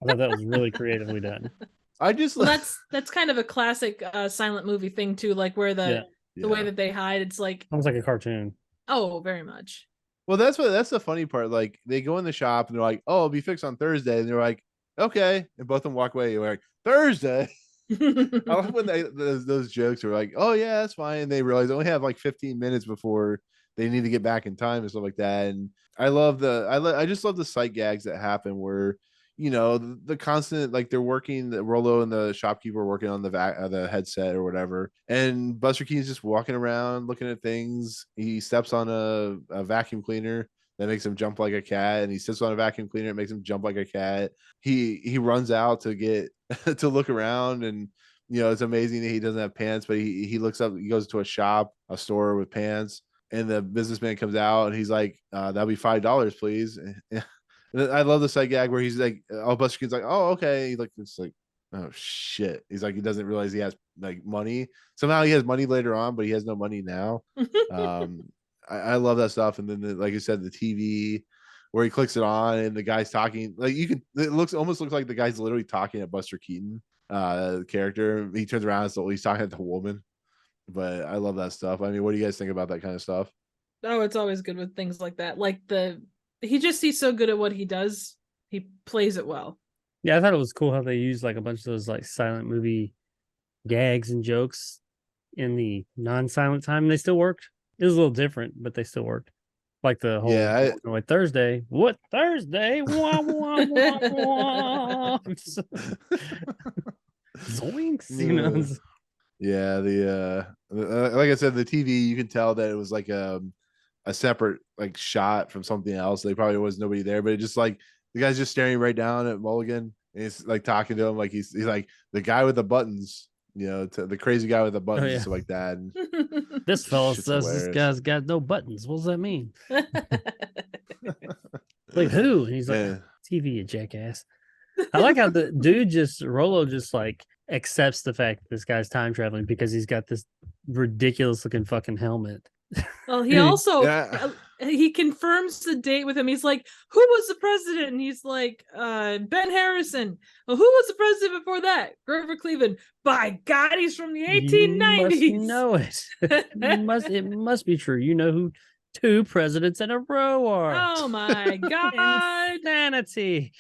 I thought that was really creatively done. That's kind of a classic silent movie thing too, like where the way that they hide, it's like almost like a cartoon. Oh, very much. Well, that's the funny part. Like they go in the shop and they're like, "Oh, it'll be fixed on Thursday," and they're like, "Okay," and both of them walk away. You're like, "Thursday." I love when those jokes are like, "Oh yeah, that's fine," and they realize they only have like 15 minutes before they need to get back in time and stuff like that. And I just love the sight gags that happen where, the constant, like, they're working, the Rollo and the shopkeeper are working on the headset or whatever, and Buster Keaton's just walking around looking at things. He steps on a vacuum cleaner that makes him jump like a cat, and he sits on a vacuum cleaner, it makes him jump like a cat. He runs out to get to look around, and it's amazing that he doesn't have pants, but he looks up, he goes to a store with pants, and the businessman comes out and he's like, that'll be $5, please. And I love the side gag where he's like, Buster Keaton's like, oh, okay. He's like, it's like, oh shit. He's like, he doesn't realize he has like money. Somehow he has money later on, but he has no money now. I love that stuff. And then, like I said, the TV where he clicks it on and the guy's talking, like, it almost looks like the guy's literally talking at Buster Keaton, the character. He turns around and so he's talking at the woman. But I love that stuff. I mean, what do you guys think about that kind of stuff? Oh, it's always good with things like that. Like he's so good at what he does. He plays it well. Yeah, I thought it was cool how they used like a bunch of those like silent movie gags and jokes in the non-silent time. They still worked. It was a little different, but they still worked. Like the whole like Thursday. What Thursday? Wah, wah, wah, wah. Zoinks, Yeah, like I said, the TV, you can tell that it was like a separate like shot from something else. They probably was nobody there, but it just like the guy's just staring right down at Mulligan, and he's like talking to him like he's like the guy with the buttons, to the crazy guy with the buttons and stuff like that. And this fella says hilarious. This guy's got no buttons. What does that mean? Like who? And he's like, TV, you jackass. I like how the dude Rollo just like accepts the fact that this guy's time traveling because he's got this ridiculous looking fucking helmet. Well, he also he confirms the date with him. He's like, who was the president? And he's like, Ben Harrison. Well, who was the president before that? Grover Cleveland. By God, he's from the 1890s. You must know it. It must be true. You know who 2 presidents in a row are. Oh my God. Insanity.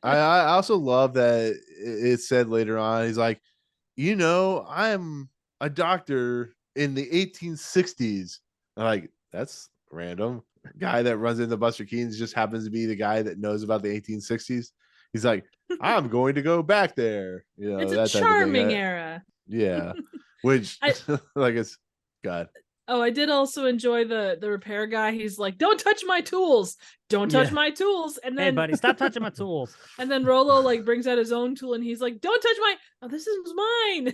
I also love that it said later on, he's like, I'm a doctor in the 1860s. I'm like, that's random. Guy that runs into Buster Keaton's just happens to be the guy that knows about the 1860s. He's like, I'm going to go back there. It's a charming era. Yeah. Which like it's God. Oh, I did also enjoy the repair guy. He's like, don't touch my tools. Don't touch my tools. And then, hey, buddy, stop touching my tools. And then Rollo like brings out his own tool and he's like, don't touch this is mine.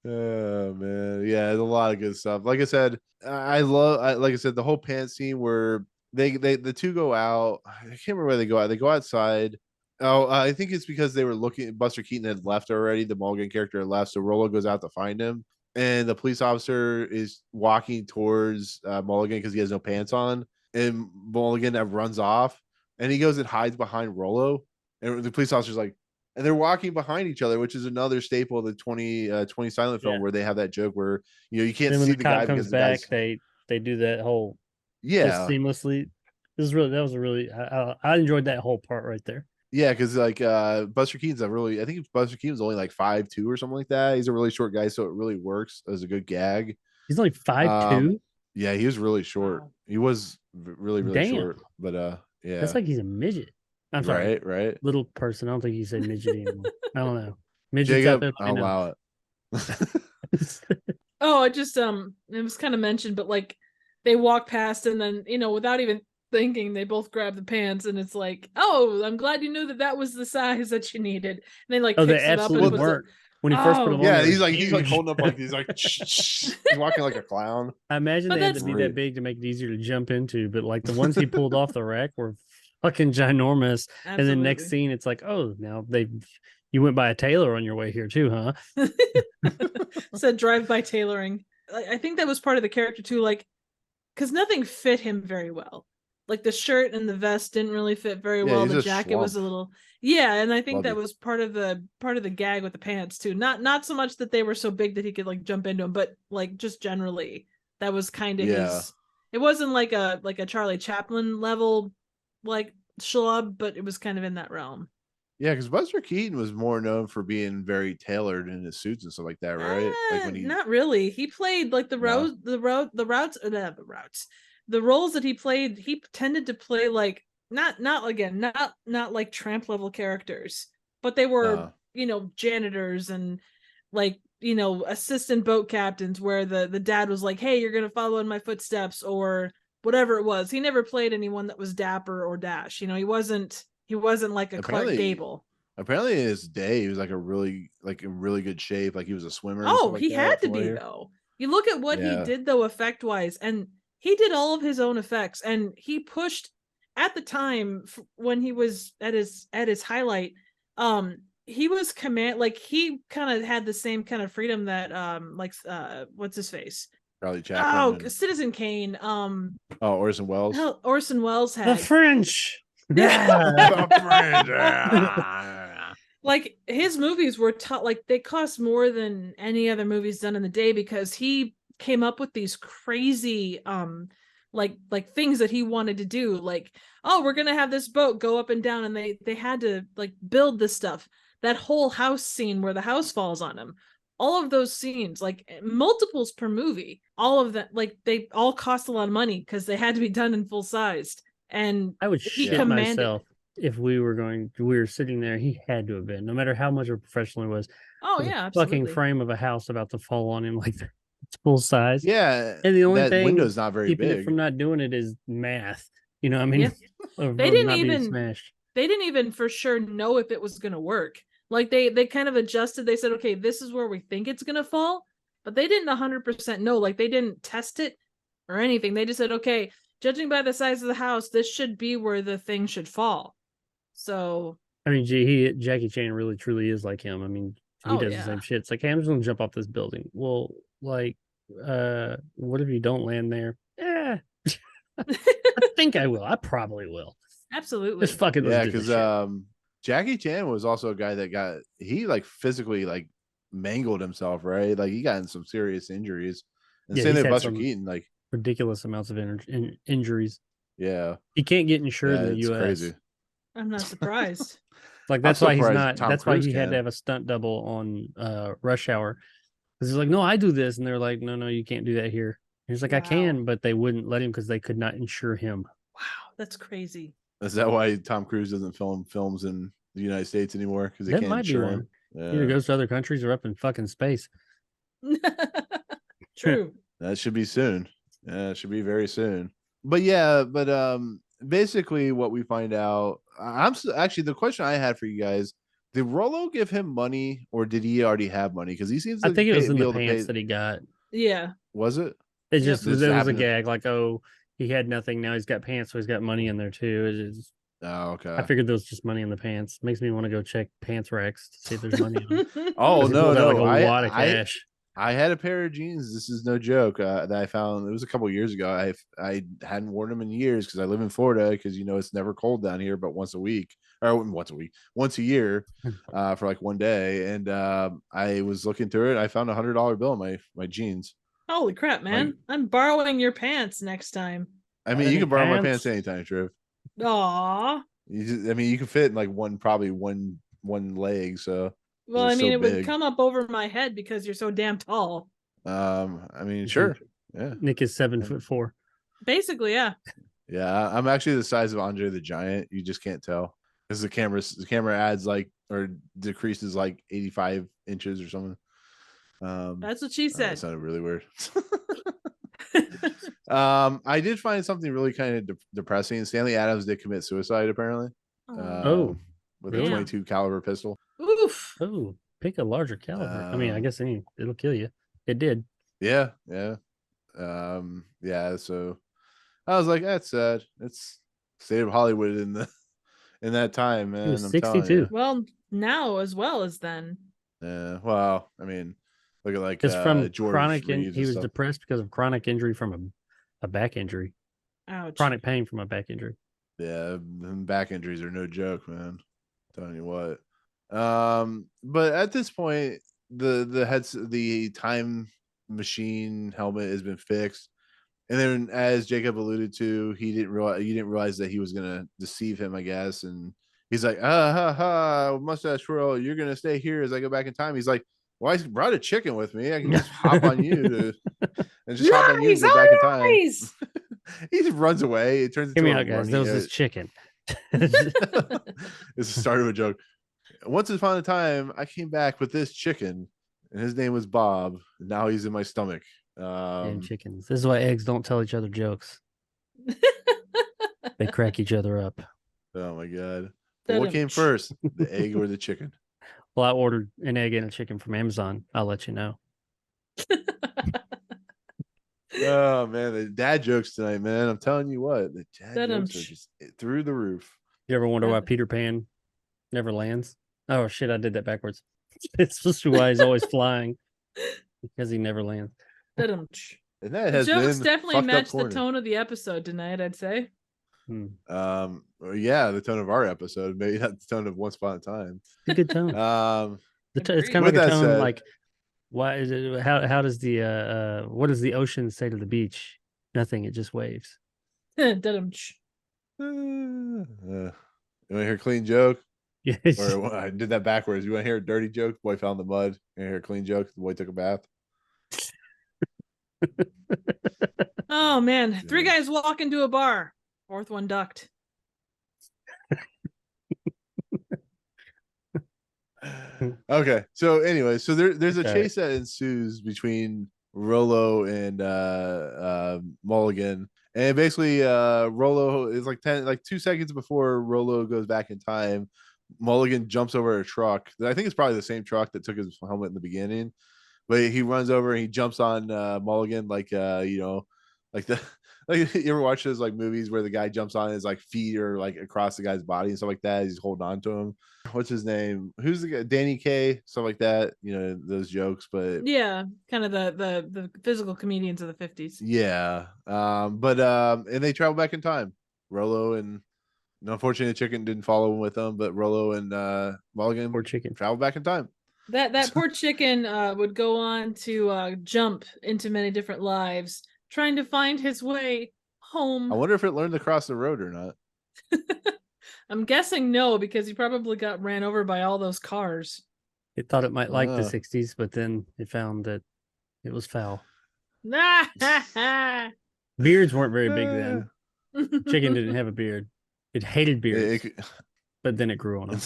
Oh man, yeah, there's a lot of good stuff. Like I said, like I said, the whole pants scene where the two go out. I can't remember where they go out. They go outside. Oh, I think it's because they were looking. Buster Keaton had left already. The Mulligan character had left, so Rollo goes out to find him, and the police officer is walking towards Mulligan because he has no pants on, and Mulligan runs off, and he goes and hides behind Rollo, and the police officer's like. And they're walking behind each other, which is another staple of the 20 silent film where they have that joke where you can't see the guy comes because back. They do that whole seamlessly. I enjoyed that whole part right there. Yeah, because like Buster Keaton's I think Buster Keaton's only like 5'2" or something like that. He's a really short guy, so it really works as a good gag. He's only 5'2". Yeah, he was really short. He was really short, but yeah, that's like he's a midget. I'm sorry. Right. Little person. I don't think you say midget anymore. I don't know. Midgets Jacob, out there, I'll allow it. Oh, it just it was kind of mentioned, but like they walk past and then without even thinking, they both grab the pants and it's like, oh, I'm glad you knew that was the size that you needed. And they like they picks it up and weren't. When he first put them on, yeah, he's like holding up like he's like he's walking like a clown. I imagine they had to be that big to make it easier to jump into, but like the ones he pulled off the rack were fucking ginormous. Absolutely. And then next scene it's like, oh, now you went by a tailor on your way here too, huh? Said drive-by tailoring. I think that was part of the character too, like because nothing fit him very well. Like the shirt and the vest didn't really fit very well. The jacket was a little and I think that was part of the gag with the pants too. Not so much that they were so big that he could like jump into them, but like just generally that was kind of his. It wasn't like a Charlie Chaplin level like schlub, but it was kind of in that realm. Yeah, because Buster Keaton was more known for being very tailored in his suits and stuff like that, right? Like when he Not really. He played like the routes, the roles that he played. He tended to play like not like tramp level characters, but they were janitors and like assistant boat captains, where the dad was like, hey, you're gonna follow in my footsteps or whatever it was. He never played anyone that was dapper or dash. He wasn't like a Clark Gable. Apparently in his day he was in really good shape, like he was a swimmer. Oh, he had to be though. You look at what he did though effect wise, and he did all of his own effects, and he pushed at the time when he was at his highlight. He was he kind of had the same kind of freedom that what's his face, Charlie Chaplin. Citizen Kane. Orson Welles. Orson Welles had the French. The French. Like his movies were they cost more than any other movies done in the day, because he came up with these crazy like things that he wanted to do, like, oh, we're gonna have this boat go up and down, and they had to like build this stuff. That whole house scene where the house falls on him, all of those scenes, like multiples per movie, all of that, like they all cost a lot of money because they had to be done in full sized. And I would shit myself if we were sitting there. He had to have been, no matter how much of a professional he was. Oh yeah, absolutely. Fucking frame of a house about to fall on him like that. It's full size. Yeah, and the only thing window's not very keeping big. it from not doing it is math. You know, what I mean, they didn't even for sure know if it was gonna work. Like they kind of adjusted. They said, okay, this is where we think it's gonna fall, but they didn't 100% know. Like they didn't test it or anything. They just said, okay, judging by the size of the house, this should be where the thing should fall. So I mean, Jackie Chan really truly is like him. I mean, he does the same shit. It's like, hey, I'm just gonna jump off this building. Well, like, what if you don't land there? Yeah, I think I will. I probably will. Absolutely. Just fucking because Jackie Chan was also a guy that he like physically like mangled himself, right? Like he got in some serious injuries. And same thing with Buster Keaton, like ridiculous amounts of injuries. Yeah, he can't get insured in the U.S. Crazy. I'm not surprised. Like that's why he's not. That's why he had to have a stunt double on Rush Hour, because he's like, no, I do this, and they're like, no, you can't do that here. And he's like, I can, but they wouldn't let him because they could not insure him. Wow, that's crazy. Is that why Tom Cruise doesn't film films in the United States anymore? Because they can't insure him. Yeah. Either goes to other countries or up in fucking space. True. That should be soon. Yeah, it should be very soon. But basically what we find out, actually the question I had for you guys, did Rollo give him money or did he already have money? Because he seems I think it was in the pants that he got. Yeah. Was it? It just it was a gag, like, oh, he had nothing, now he's got pants, so he's got money in there too. Oh, okay. I figured there was just money in the pants. Makes me want to go check pants racks to see if there's money in them. Oh no, like a wad of cash. I had a pair of jeans. This is no joke. That I found. It was a couple years ago. I hadn't worn them in years because I live in Florida. Because it's never cold down here, but once a year, for like one day. And I was looking through it. I found $100 bill in my jeans. Holy crap, man! I'm borrowing your pants next time. I mean, you can borrow my pants anytime, Trev. Aw. You can fit in like one leg. So. Well, I mean, it would come up over my head because you're so damn tall. I mean, sure. Yeah. Nick is 7'4". Basically, yeah. Yeah, I'm actually the size of Andre the Giant. You just can't tell because the camera adds or decreases like 85 inches or something. That's what she said. That sounded really weird. I did find something really kind of depressing. Stanley Adams did commit suicide apparently. With a 22 caliber pistol. Oof. Oh, pick a larger caliber. I mean, I guess it'll kill you. It did. Yeah. So I was like, that's sad. It's state of Hollywood in that time, man. He was 62. Well, now as well as then. Yeah. Well, I mean, look at it's from George chronic. Reeves He was stuff. depressed because of chronic injury from a back injury. Ouch. Chronic pain from a back injury. Yeah, back injuries are no joke, man. I'm telling you what. But at this point, the time machine helmet has been fixed, and then as Jacob alluded to, you didn't realize that he was gonna deceive him, I guess, and He's like, ha ha, mustache twirl, you're gonna stay here as I go back in time. He's like, well, I brought a chicken with me. I can just hop on you and just hop on you and go back in time. He just runs away. It turns Hear into me out, guys. There was this chicken. It's the start of a joke. Once upon a time, I came back with this chicken, and his name was Bob. And now he's in my stomach. Damn chickens. This is why eggs don't tell each other jokes. They crack each other up. Oh my god. Well, what came first, the egg or the chicken? Well, I ordered an egg and a chicken from Amazon. I'll let you know. Oh man, the dad jokes tonight, man. I'm telling you what, the dad jokes are just through the roof. You ever wonder why Peter Pan never lands? Oh shit, I did that backwards. It's supposed to be why he's always flying, because he never lands. And that has jokes been definitely matched the tone of the episode tonight, I'd say. Yeah, the tone of our episode, maybe not the tone of Once Upon a Time. It's a good tone. It's kind of like a tone like, why is it? How does the what does the ocean say to the beach? Nothing. It just waves. You want to hear a clean joke? Yes. Or I did that backwards. You want to hear a dirty joke? The boy fell in the mud. You want to hear a clean joke? The boy took a bath. Oh man, 3 guys walk into a bar. 4th one ducked. Okay, so anyway, so there's a chase that ensues between Rollo and Mulligan, and basically Rollo is like 2 seconds before Rollo goes back in time. Mulligan jumps over a truck. I think it's probably the same truck that took his helmet in the beginning, but he runs over and he jumps on Mulligan like you ever watch those like movies where the guy jumps on his like feet or like across the guy's body and stuff like that. He's holding on to him. What's his name? Who's the guy? Danny Kaye, stuff like that. You know, those jokes, but yeah, kind of the physical comedians of the 50s. Yeah. And they travel back in time. Rollo and unfortunately the chicken didn't follow him with them, but Rollo and Mulligan Poor chicken travel back in time. That poor chicken would go on to jump into many different lives, trying to find his way home. I wonder if it learned to cross the road or not. I'm guessing no, because he probably got ran over by all those cars. It thought it might like the 60s, but then it found that it was foul. Beards weren't very big then. Chicken didn't have a beard. It hated beards, but then it grew on him.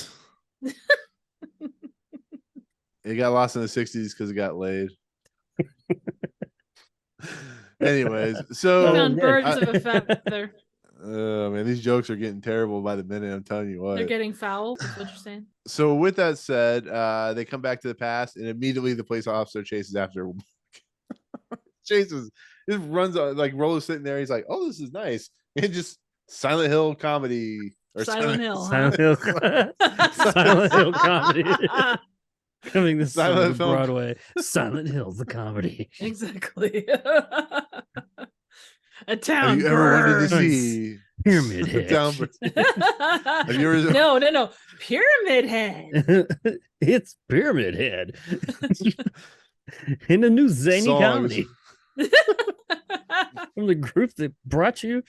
It got lost in the 60s because it got laid. Anyways, so found birds of a feather. Man, these jokes are getting terrible by the minute. I'm telling you what. They're getting foul, is what you're saying. So with that said, they come back to the past, and immediately the police officer chases after him. Just runs like Rollo's sitting there. He's like, "Oh, this is nice." And just Silent Hill comedy or Silent Hill, Silent Hill, Silent Hill comedy. Coming this summer to Broadway. Silent Hill, the comedy. Exactly. A town. Have you ever wanted to see Pyramid Head? Have you ever... No. Pyramid Head. It's Pyramid Head. In a new zany comedy. From the group that brought you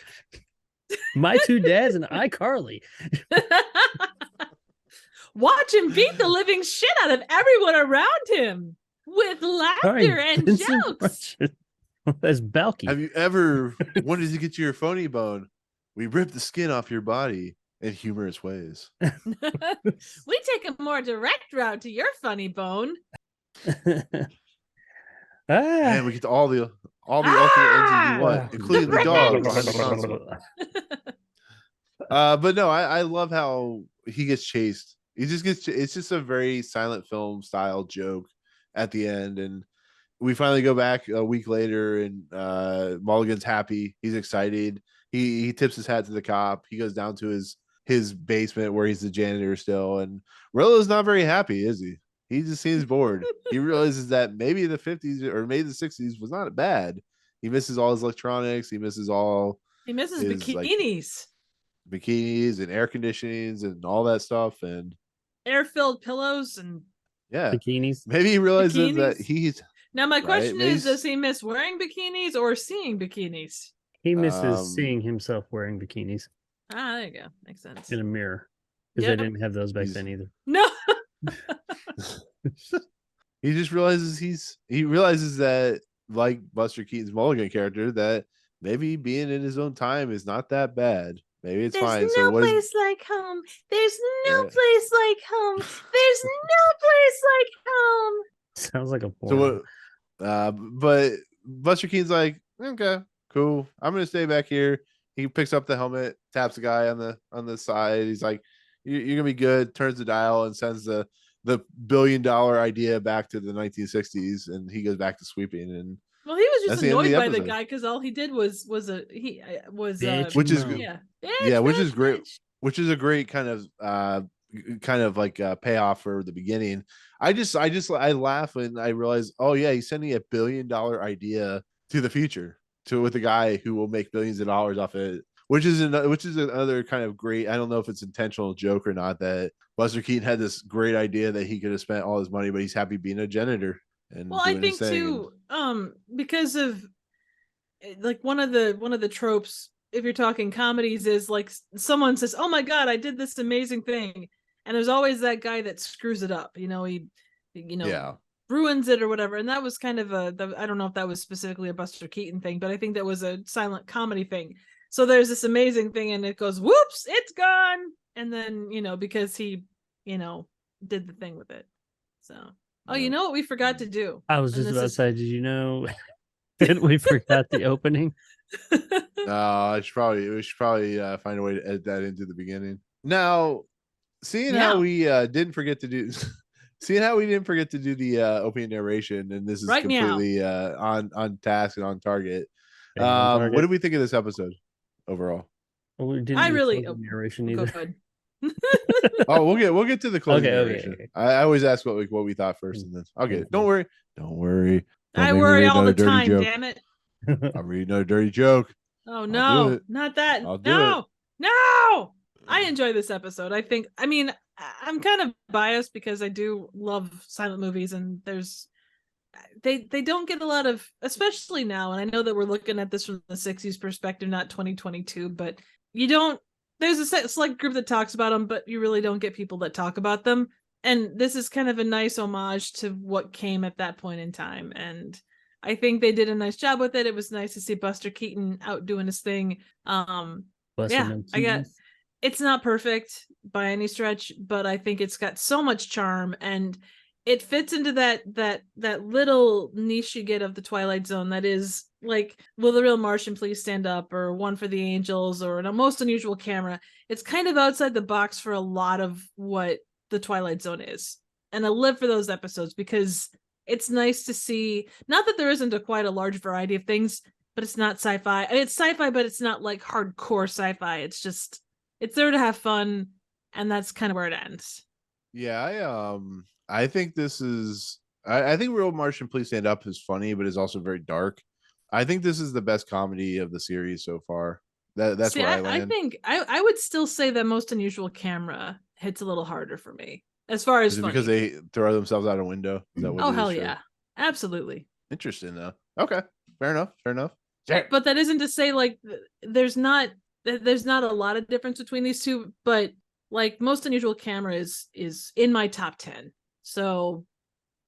My Two Dads and iCarly. Watch him beat the living shit out of everyone around him with laughter and jokes. That's Balky. Have you ever wanted to get to your phony bone? We rip the skin off your body in humorous ways. We take a more direct route to your funny bone. And we get to all the ultimate engines you want, including the dog. But no, I love how he gets chased. It's just a very silent film style joke at the end, and we finally go back a week later, and Mulligan's happy. He's excited. He tips his hat to the cop. He goes down to his basement where he's the janitor still, and Rollo's not very happy, is he? He just seems bored. He realizes that maybe the 50s or maybe the 60s was not bad. He misses all his electronics. He misses bikinis. Bikinis and air conditionings and all that stuff, and air-filled pillows and bikinis. Maybe he realizes that he's now. My question is: does he miss wearing bikinis or seeing bikinis? He misses seeing himself wearing bikinis. Ah, there you go. Makes sense. In a mirror. because Yep. they didn't have those back He's- then either. No. He just realizes he realizes that, like Buster Keaton's Mulligan character, that maybe being in his own time is not that bad. Maybe it's There's fine. no So what is place like home. There's no Yeah. place like home. There's no place like home. Sounds like a so porno. what? But Buster Keaton's like, okay, cool. I'm gonna stay back here. He picks up the helmet, taps the guy on the side. He's like, You're gonna be good." Turns the dial and sends the $1 billion idea back to the 1960s, and he goes back to sweeping. And Well, he was That's just the end of annoyed the by the episode. guy because all he did was Bitch Which is mode. yeah, Yeah, which is great. bitch. which is a great kind of like payoff for the beginning. I laugh when I realize, oh yeah, he's sending a $1 billion idea to the future with a guy who will make billions of dollars off it, which is another kind of great. I don't know if it's intentional joke or not, that Buster Keaton had this great idea that he could have spent all his money, but he's happy being a janitor and Well, I doing his think thing. too, because of like one of the tropes, if you're talking comedies, is like someone says, "Oh my God, I did this amazing thing," and there's always that guy that screws it up. He Yeah. ruins it or whatever. And that was kind of I don't know if that was specifically a Buster Keaton thing, but I think that was a silent comedy thing. So there's this amazing thing, and it goes, "Whoops, it's gone," and then because he did the thing with it. So, oh, you know what we forgot to do? I was And just this about to is- say, did you know that we forgot the opening? We should probably find a way to edit that into the beginning. Now, seeing Yeah. how we didn't forget to do the opening narration, and this is Right now. completely on task and on target. Bang on target. What did we think of this episode overall? Well, we didn't I do really closing narration go either. ahead. Oh, we'll get to the closing Okay, narration. okay. I always ask what we thought first, and then I'll get it. Don't worry. Don't I make me worry read all the another dirty time, joke. damn it. I'll read another dirty joke. Oh do no, it. not that. I'll do No, no. I enjoy this episode. I'm kind of biased because I do love silent movies, and they don't get a lot of, especially now. And I know that we're looking at this from the 60s perspective, not 2022, but there's a select group that talks about them, but you really don't get people that talk about them. And this is kind of a nice homage to what came at that point in time. And I think they did a nice job with it. It was nice to see Buster Keaton out doing his thing. Bless Yeah, him, I got Jesus. it's not perfect by any stretch, but I think it's got so much charm, and it fits into that little niche you get of the Twilight Zone. That is like, will the real Martian please stand up, or One for the Angels, or A Most Unusual Camera. It's kind of outside the box for a lot of what the Twilight Zone is, and I live for those episodes because it's nice to see. Not that there isn't quite a large variety of things, but it's not sci-fi. I mean, it's sci-fi, but it's not like hardcore sci-fi. It's just, it's there to have fun, and that's kind of where it ends. Yeah, I think this is. I think Real Martian Please Stand Up is funny, but is also very dark. I think this is the best comedy of the series so far. That's See, where I I land. think I would still say that Most Unusual Camera hits a little harder for me as far as Is it funny. because they throw themselves out a window? Is that what Oh it is, hell or- yeah, absolutely. Interesting though. Okay, fair enough. But that isn't to say like there's not a lot of difference between these two. But like Most Unusual Camera is in my top 10, so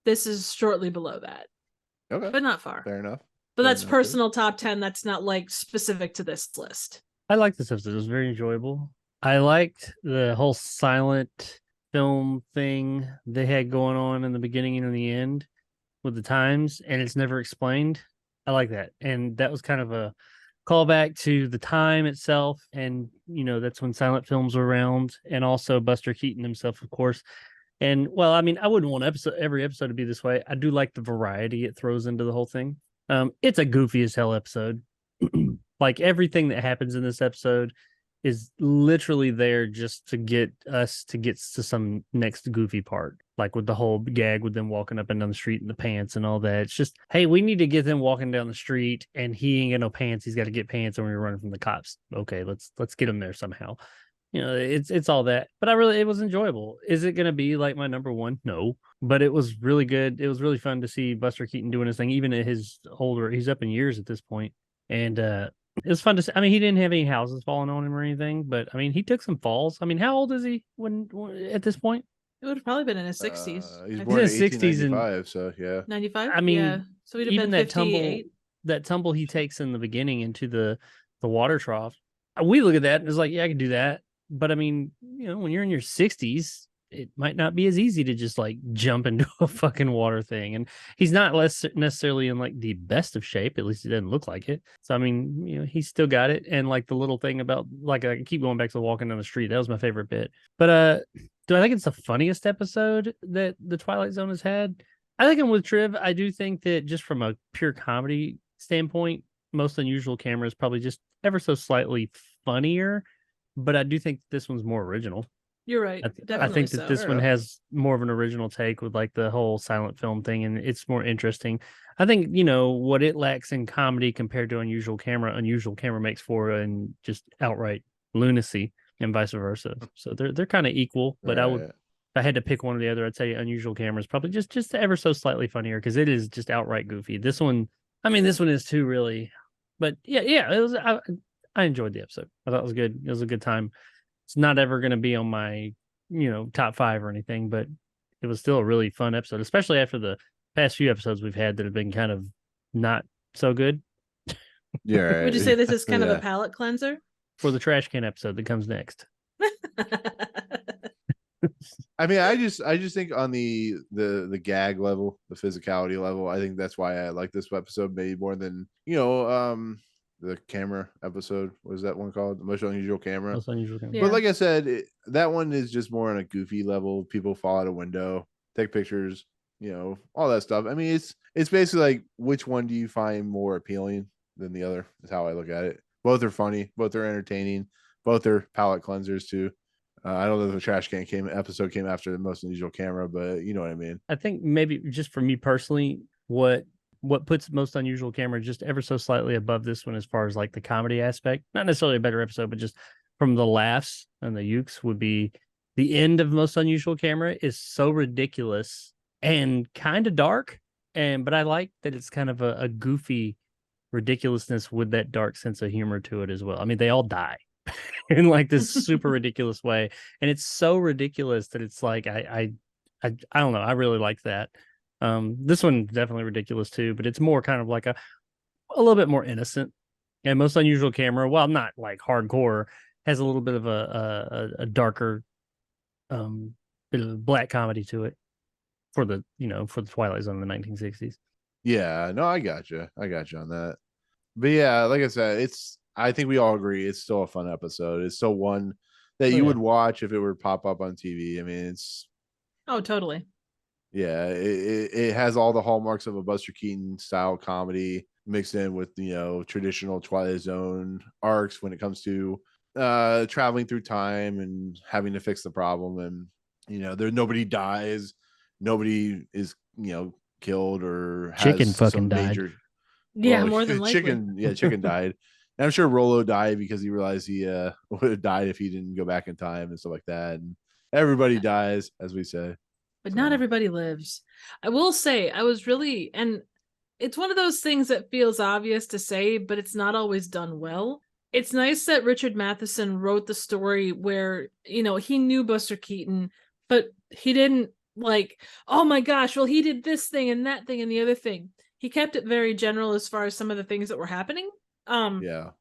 this is shortly below that, Okay, but not far. fair enough. But Fair that's enough, personal top 10. That's not like specific to this list. I liked this episode. It was very enjoyable. I liked the whole silent film thing they had going on in the beginning and in the end with the times, and it's never explained. I like that. And that was kind of a callback to the time itself. And, that's when silent films were around, and also Buster Keaton himself, of course. And, well, I mean, I wouldn't want every episode to be this way. I do like the variety it throws into the whole thing. It's a goofy as hell episode. Like everything that happens in this episode is literally there just to get us to some next goofy part, like with the whole gag with them walking up and down the street in the pants and all that. It's just, hey, we need to get them walking down the street, and he ain't got no pants. He's got to get pants, and we're running from the cops. Okay, let's get him there somehow. It's all that. But it was enjoyable. Is it going to be like my number one? No, but it was really good. It was really fun to see Buster Keaton doing his thing, even at his older. He's up in years at this point, and It was fun to see. I mean, he didn't have any houses falling on him or anything, but I mean, he took some falls. I mean, how old is he when at this point? It would have probably been in his 60s. He's I born in his 60s and 1895, so yeah. 95? I mean, yeah. So he'd have even been that 58. tumble he takes in the beginning into the water trough. We look at that and it's like, yeah, I can do that. But I mean, you know, when you're in your 60s, it might not be as easy to just like jump into a fucking water thing. And he's not less necessarily in like the best of shape. At least he doesn't look like it. So I mean, you know, he's still got it. And like the little thing about like I keep going back to walking down the street. That was my favorite bit. But do I think it's the funniest episode that the Twilight Zone has had? I think I'm with Triv. I do think that just from a pure comedy standpoint, Most Unusual Camera is probably just ever so slightly funnier, but I do think this one's more original. You're right. I think that this one has more of an original take with like the whole silent film thing, and it's more interesting. I think, you know, what it lacks in comedy compared to Unusual Camera makes for and just outright lunacy, and vice versa. So they're kind of equal, but I would, if I had to pick one or the other, I'd say Unusual Camera is probably just ever so slightly funnier because it is just outright goofy. This one is too, really. But yeah, it was. I enjoyed the episode. I thought it was good. It was a good time. It's not ever going to be on my, you know, top 5 or anything, but it was still a really fun episode, especially after the past few episodes we've had that have been kind of not so good. Yeah. Right. Would you say this is kind of a palate cleanser? For the trash can episode that comes next. I mean, I just think on the gag level, the physicality level, I think that's why I like this episode maybe more than, you know, the camera episode. What is that one called? The Most Unusual Camera. Most Unusual Camera. Yeah. But like I said, that one is just more on a goofy level. People fall out a window, take pictures, you know, all that stuff. I mean, it's basically like, which one do you find more appealing than the other? Is how I look at it. Both are funny. Both are entertaining. Both are palate cleansers too. I don't know if the trash can episode came after the Most Unusual Camera, but you know what I mean. I think maybe just for me personally, what puts Most Unusual Camera just ever so slightly above this one as far as like the comedy aspect, not necessarily a better episode, but just from the laughs and the ukes, would be the end of Most Unusual Camera is so ridiculous and kind of dark. But I like that it's kind of a goofy ridiculousness with that dark sense of humor to it as well. I mean, they all die in like this super ridiculous way, and it's so ridiculous that it's like I don't know. I really like that. This one definitely ridiculous too, but it's more kind of like a little bit more innocent. And Most Unusual Camera, while not like hardcore, has a little bit of a darker bit of black comedy to it for the Twilight Zone in the 1960s. Yeah, no, I got you on that. But yeah, like I said, I think we all agree it's still a fun episode. It's still one that you would watch if it were pop up on TV. I mean, it's totally. Yeah, it has all the hallmarks of a Buster Keaton style comedy mixed in with, you know, traditional Twilight Zone arcs when it comes to traveling through time and having to fix the problem. And, you know, nobody dies, nobody is, you know, killed or has chicken fucking some major died. Yeah, more than likely. Chicken died. And I'm sure Rolo died because he realized he would have died if he didn't go back in time and stuff like that. And everybody dies, as we say. But not everybody lives. I will say, and it's one of those things that feels obvious to say, but it's not always done well. It's nice that Richard Matheson wrote the story where, you know, he knew Buster Keaton, but he didn't like, oh my gosh, well, he did this thing and that thing and the other thing. He kept it very general as far as some of the things that were happening. Yeah.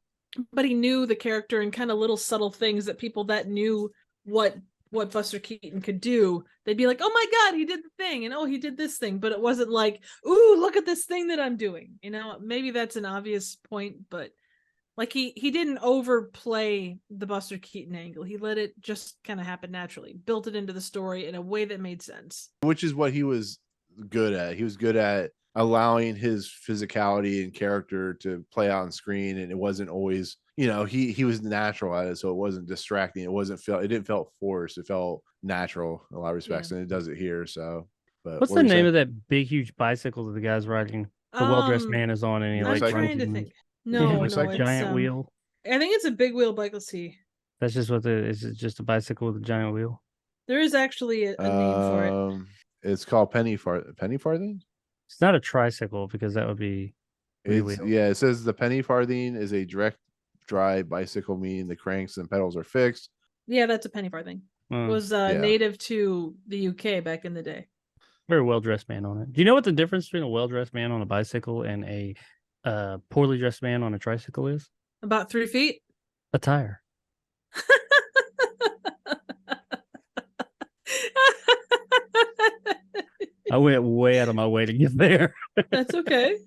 But he knew the character and kind of little subtle things that people that knew what Buster Keaton could do, they'd be like, oh my God, he did the thing. And oh, he did this thing. But it wasn't like, ooh, look at this thing that I'm doing. You know, maybe that's an obvious point, but like he didn't overplay the Buster Keaton angle. He let it just kind of happen naturally, built it into the story in a way that made sense. Which is what he was good at. He was good at allowing his physicality and character to play out on screen, and it wasn't always, you know, he was natural at it, so it wasn't distracting. It didn't felt forced. It felt natural in a lot of respects, and it does it here. So, but what's the name of that big huge bicycle that the guy's riding? The well-dressed man is on, and he I'm like trying to think. No, it's like giant wheel. I think it's a big wheel bike. Let's see. That's just is it just a bicycle with a giant wheel? There is actually a name for it. It's called penny farthing. It's not a tricycle because that would be. It says the penny farthing is a direct dry bicycle mean the cranks and pedals are fixed. Yeah, that's a penny farthing. It was native to the UK back in the day. Very well-dressed man on it. Do you know what the difference between a well-dressed man on a bicycle and a poorly dressed man on a tricycle is? About 3 feet. A tire. I went way out of my way to get there. That's okay.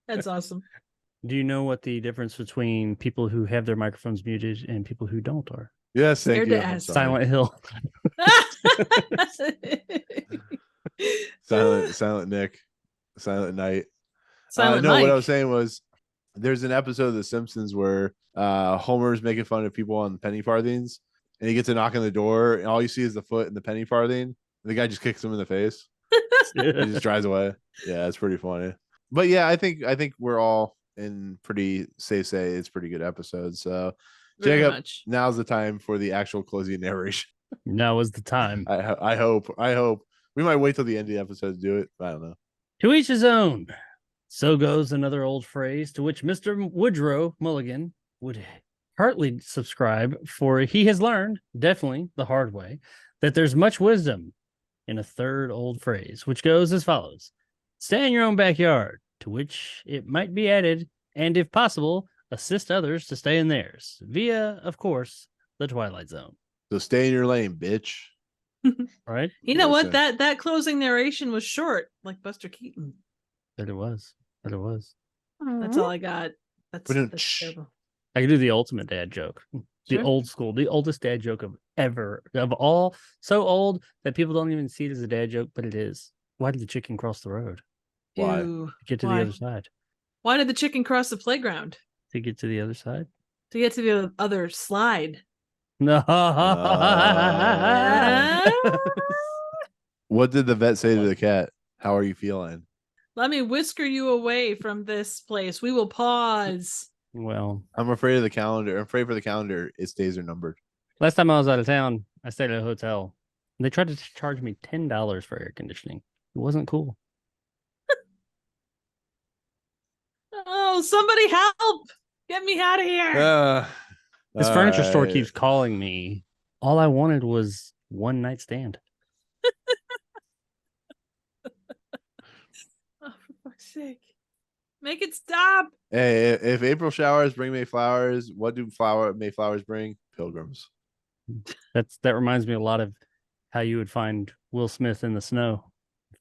That's awesome. Do you know what the difference between people who have their microphones muted and people who don't are? Yes, thank Scared you. to ask. Silent Hill. Silent Nick. Silent Night. Silent no, Mike. what I was saying was there's an episode of The Simpsons where Homer's making fun of people on penny farthings, and he gets a knock on the door, and all you see is the foot and the penny farthing. And the guy just kicks him in the face. He just drives away. Yeah, it's pretty funny. But yeah, I think we're all in pretty safe say it's pretty good episodes. So Very Jacob, much. now's the time for the actual closing narration. Now is the time. I hope we might wait till the end of the episode to do it. I don't know. To each his own. So goes another old phrase to which Mr. Woodrow Mulligan would heartily subscribe, for he has learned, definitely the hard way, that there's much wisdom in a third old phrase, which goes as follows. Stay in your own backyard, to which it might be added, and if possible, assist others to stay in theirs, via, of course, the Twilight Zone. So stay in your lane, bitch. Right? You know what? Listen. That closing narration was short, like Buster Keaton. That it was. That's all I got. That's terrible. I could do the ultimate dad joke. The Sure. old school, the oldest dad joke of all. So old that people don't even see it as a dad joke, but it is. Why did the chicken cross the road? Why? Ew. To get to Why? the other side. Why did the chicken cross the playground? To get to the other side? To get to the other slide. No. What did the vet say to the cat? How are you feeling? Let me whisker you away from this place. We will pause. Well, I'm afraid of the calendar. I'm afraid for the calendar. Its days are numbered. last time I was out of town, I stayed at a hotel. And they tried to charge me $10 for air conditioning. It wasn't cool. Oh, somebody help! Get me out of here. This furniture store Alright. keeps calling me. All I wanted was one night stand. Oh, for fuck's sake. Make it stop. Hey, if April showers bring May flowers, what do May flowers bring? Pilgrims. That reminds me a lot of how you would find Will Smith in the snow.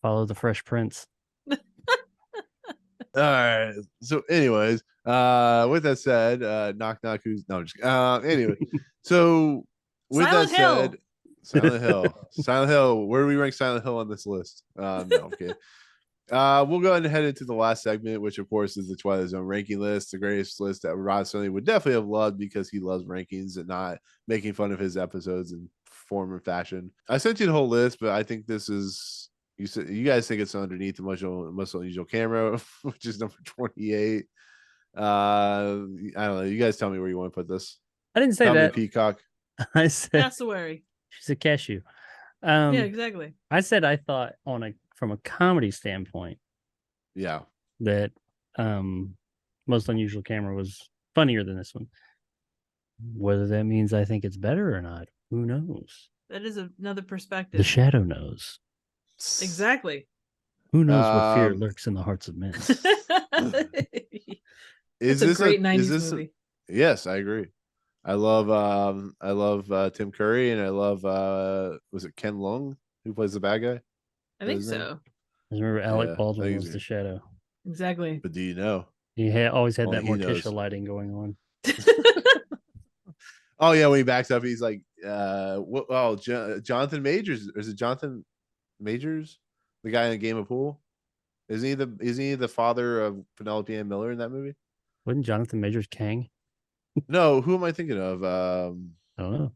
Follow the Fresh Prince. All right. So, anyways, with that said, knock knock. I'm just anyway. So, with Silent that Hill. said, Silent Hill, Silent Hill. Where do we rank Silent Hill on this list? No, I'm kidding. We'll go ahead and head into the last segment, which of course is the Twilight Zone ranking list, the greatest list that Rod Serling would definitely have loved because he loves rankings and not making fun of his episodes in form and fashion. I sent you the whole list, but I think this is you guys think it's underneath the most unusual camera, which is number 28. I don't know. You guys tell me where you want to put this. I didn't say Tell me that. Peacock. I said Cassowary. she's a cashew. Yeah, exactly. I said I thought from a comedy standpoint Yeah. that Most Unusual Camera was funnier than this one. Whether that means I think it's better or not, who knows? That is another perspective. The shadow knows. Exactly. Who knows what fear Um, lurks in the hearts of men? Is It's a this great is 90s this movie. Yes, I agree. I love Tim Curry, and I love was it Ken Leung who plays the bad guy? I think Isn't it? so. I remember Alec Yeah, I Baldwin think was so. the shadow. Exactly. But do you know? He always had Only that he knows. Morticia lighting going on. Oh yeah, when he backs up, he's like, Jonathan Majors, or is it Jonathan Majors, the guy in the Game of Pool? Isn't he the father of Penelope Ann Miller in that movie? Wasn't Jonathan Majors Kang? No, who am I thinking of? I don't know.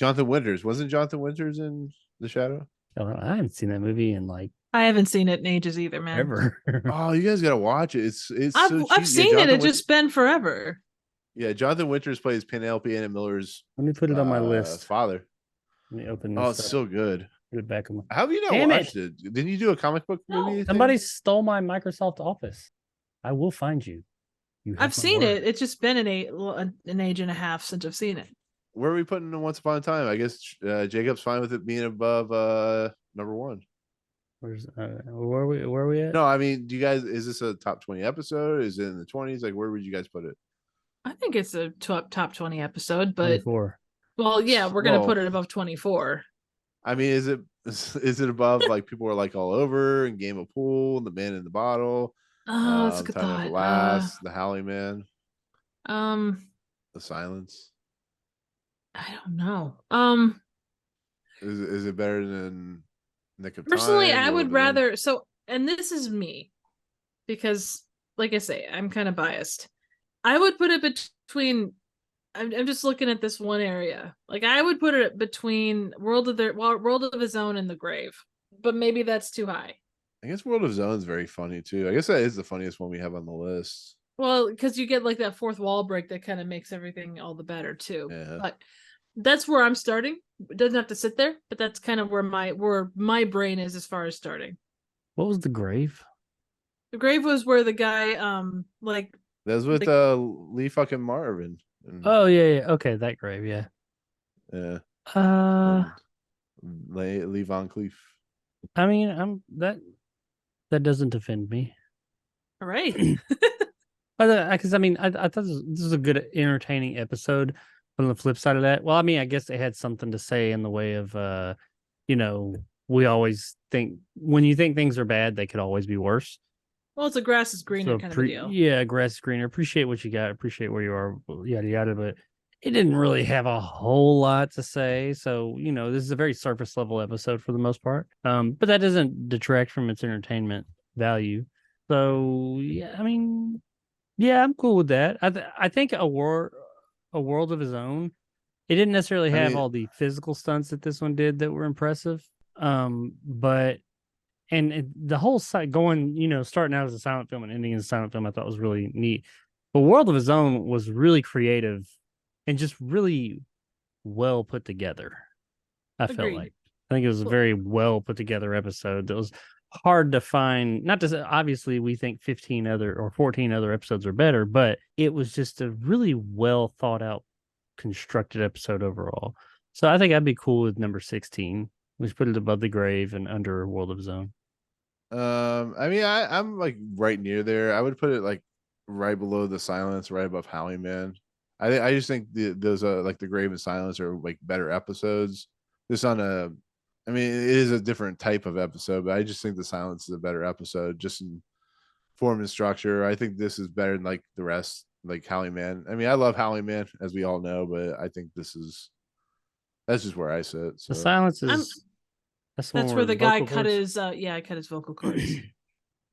Jonathan Winters. Wasn't Jonathan Winters in The Shadow? I haven't seen that movie in like I haven't seen it in ages either, man. ever. Oh, you guys gotta watch it. It's I've so cheap. I've seen it. Jonathan It's just been forever. Yeah, Jonathan Winters plays Penelope Ann Miller's Let me put it on my list. father. Let me open this. Oh, it's up. so good. Put it back on my... How have you not Damn watched it? Didn't you do a comic book No, movie? thing? Somebody stole my Microsoft Office. I will find you. I've seen it. It's just been an age and a half since I've seen it. Where are we putting Once Upon a Time? I guess Jacob's fine with it being above number 1. Where are we at? No, I mean, do you guys? Is this a top 20 episode? Is it in the 20s? Like, where would you guys put it? I think it's a top 20 episode, but 24. Well, yeah, we're gonna put it above 24. I mean, is it above like people are like all over and Game of Pool and The Man in the Bottle? Oh, that's a good Time thought. of Last, The Howling Man, The Silence. I don't know. Is it better than Nick of Personally, Time? I would World of rather and this is me, because like I say, I'm kind of biased. I would put it between. I'm just looking at this one area. Like, I would put it between World of His Own and The Grave, but maybe that's too high. I guess World of His Own is very funny too. I guess that is the funniest one we have on the list. Well, because you get like that fourth wall break that kind of makes everything all the better too. Yeah. But that's where I'm starting. It doesn't have to sit there, but that's kind of where my brain is as far as starting. What was The Grave? The Grave was where the guy like that was with Lee fucking Marvin. Oh yeah. Okay, that Grave, yeah. Yeah. Lee Von Cleef. I mean, that doesn't offend me. All right. Because I mean, I thought this was a good, entertaining episode. But on the flip side of that, well, I mean, I guess they had something to say in the way of, we always think when you think things are bad, they could always be worse. Well, it's a grass is greener kind of a deal. Yeah, grass is greener. Appreciate what you got. Appreciate where you are. Yada yada. But it didn't really have a whole lot to say. So this is a very surface level episode for the most part. But that doesn't detract from its entertainment value. So yeah, I mean, yeah, I'm cool with that. I think a World of His Own, it didn't necessarily have all the physical stunts that this one did that were impressive. But the whole site going, starting out as a silent film and ending as a silent film, I thought was really neat. But World of His Own was really creative and just really well put together. I felt like. I think it was a very well put together episode that was hard to find. Not to say, obviously, we think 15 other or 14 other episodes are better, but it was just a really well thought out, constructed episode overall. So I think I'd be cool with number 16. We put it above The Grave and under World of His Own. I mean, I'm like right near there. I would put it like right below The Silence, right above Howling Man. I just think those like The Grave and Silence are like better episodes. I mean, it is a different type of episode, but I just think The Silence is a better episode, just in form and structure. I think this is better than like the rest, like Howling Man. I mean, I love Howling Man, as we all know, but I think that's just where I sit. So. The Silence is that's where the guy cut his vocal cords.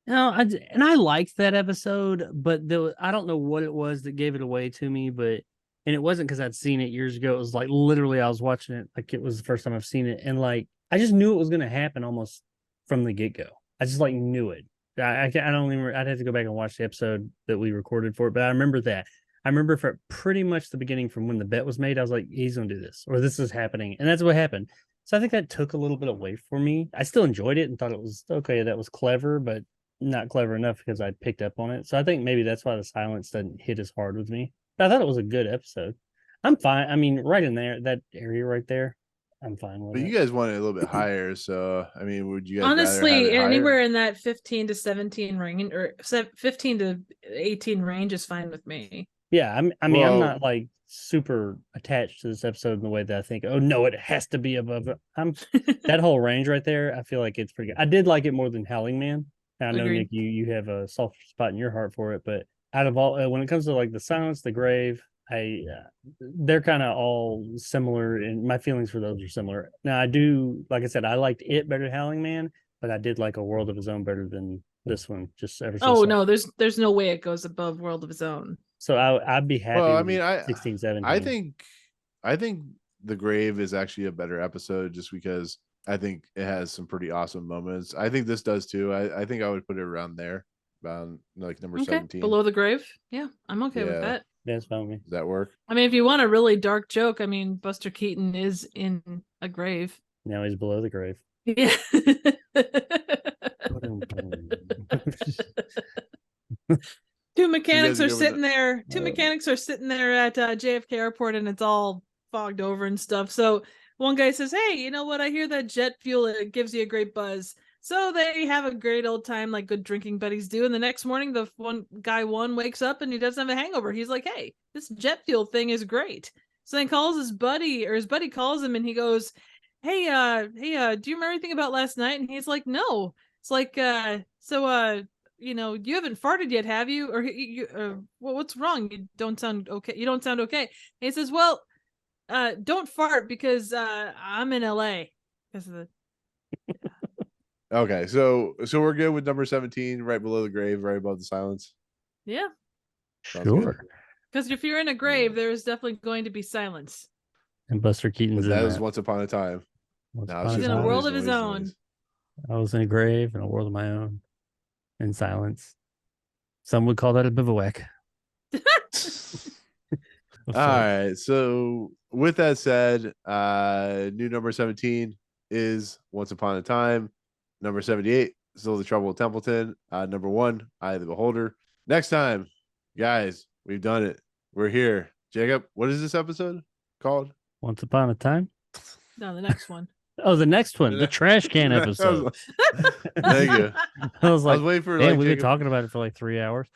No, I liked that episode, but I don't know what it was that gave it away to me, and it wasn't because I'd seen it years ago. It was like literally I was watching it like it was the first time I've seen it, and like I just knew it was going to happen almost from the get-go. I just like knew it. I don't even. I'd have to go back and watch the episode that we recorded for it, but I remember that. I remember for pretty much the beginning from when the bet was made. I was like, he's going to do this, or this is happening, and that's what happened. So I think that took a little bit away from me. I still enjoyed it and thought it was okay. That was clever, but not clever enough because I picked up on it. So I think maybe that's why The Silence doesn't hit as hard with me. But I thought it was a good episode. I'm fine. I mean, right in there, that area right there, I'm fine with it. But you guys want it a little bit higher, so I mean, would you guys honestly anywhere in that 15 to 17 range or 15 to 18 range is fine with me? Yeah, I mean, I'm not like super attached to this episode in the way that I think, oh no, it has to be above it. That whole range right there. I feel like it's pretty good. I did like it more than Howling Man. I know, Nick, you have a soft spot in your heart for it, but out of all, when it comes to like The Silence, The Grave, they're kind of all similar, and my feelings for those are similar. Now, I do, like I said, I liked it better than Howling Man, but I did like A World of His Own better than this one. Just ever so. Oh no, there's no way it goes above World of His Own. So I'd be happy. Well, I mean, 16, 17. I think The Grave is actually a better episode just because I think it has some pretty awesome moments. I think this does too. I think I would put it around there, about like number 17. Below The Grave. Yeah, I'm okay with that. Yeah, it's fine with me. Does that work? I mean, if you want a really dark joke, I mean, Buster Keaton is in a grave. Now he's below the grave. Yeah. two mechanics guys are are good with sitting there. Two mechanics are sitting there at JFK Airport, and it's all fogged over and stuff. So one guy says, "Hey, you know what? I hear that jet fuel, it gives you a great buzz." So they have a great old time, like good drinking buddies do. And the next morning, the one wakes up and he doesn't have a hangover. He's like, "Hey, this jet fuel thing is great." So then calls his buddy, or his buddy calls him, and he goes, "Hey, do you remember anything about last night?" And he's like, "No." It's like, you know, you haven't farted yet, have you? Or well, what's wrong? You don't sound okay. You don't sound okay. And he says, "Well, don't fart because I'm in LA." Because of the Okay, so we're good with number 17, right below the grave, right above the silence. yeah. Sounds good. Sure. Because if you're in a grave, there is definitely going to be silence. And Buster But Keaton's that in was that. once upon a time. Once Now upon it's He's just in a time. world of his own. noise. I was in a grave in a world of my own, in silence. Some would call that a bivouac. All right. So with that said, new number 17 is Once Upon a Time. Number 78, Still the Trouble with Templeton. Number 1, Eye of the Beholder. Next time, guys, we've done it. We're here. Jacob, what is this episode called? Once Upon a Time. No, the next one. Oh, the next one, the trash can episode. Thank you. I was I like, was waiting for damn, like we've been Jacob, talking about it for like 3 hours.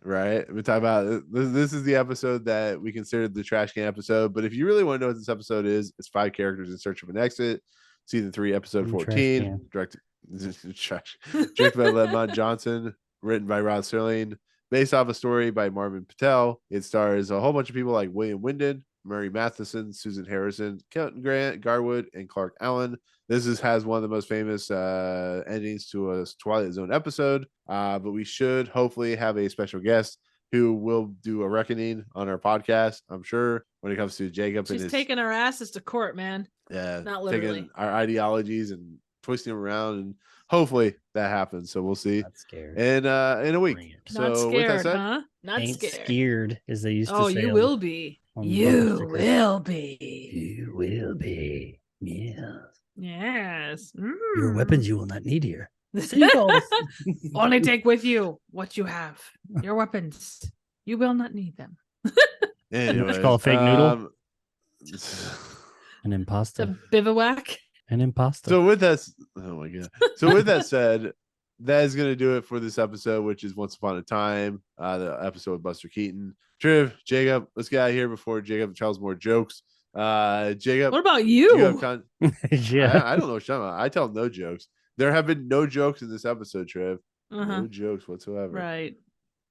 right? We talk about this is the episode that we considered the trash can episode. But if you really want to know what this episode is, it's 5 characters in search of an exit. Season 3, episode 14. Directed by Lemont Johnson, written by Rod Serling, based off a story by Marvin Patel. It stars a whole bunch of people like William Wyndon, Murray Matheson, Susan Harrison, Kelton Grant, Garwood, and Clark Allen. This has one of the most famous endings to a Twilight Zone episode. But we should hopefully have a special guest who will do a reckoning on our podcast, I'm sure, when it comes to Jacob. She's taking our asses to court, man. Yeah, not literally. taking our ideologies and twisting them around, and hopefully that happens. So we'll see. Not scared. And in a week. So Not scared, with that said, huh? Not Ain't scared. as they used to Oh, say. you will be. on the You bumper sticker. will be. You will be. Yeah. Yes. Your Mm. weapons you will not need here. Seagulls. Only take with you what you have. Your weapons. You will not need them. anyways, called fake noodle? An imposter. The bivouac. An imposter. So with that, oh my god. So with that said, that is going to do it for this episode, which is Once Upon a Time, the episode with Buster Keaton. Triv, Jacob, let's get out of here before Jacob tells more jokes. Jacob, What about do you? you have yeah. I don't know what you're talking about. I tell no jokes. There have been no jokes in this episode, Trev. Uh-huh. No jokes whatsoever. Right.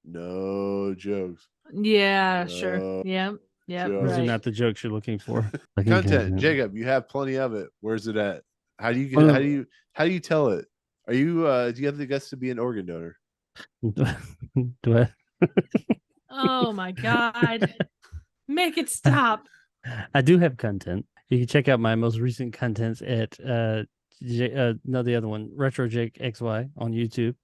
No jokes. Yeah, No sure. Yeah. Yeah. jokes. Those are Right. not the jokes you're looking for. Like Content, Jacob. You have plenty of it. Where's it at? How do you get? Oh. How do you tell it? Are you? Do you have the guts to be an organ donor? Do I? Oh my God. Make it stop. I do have content. You can check out my most recent contents at the other one, Retro Jake XY on YouTube.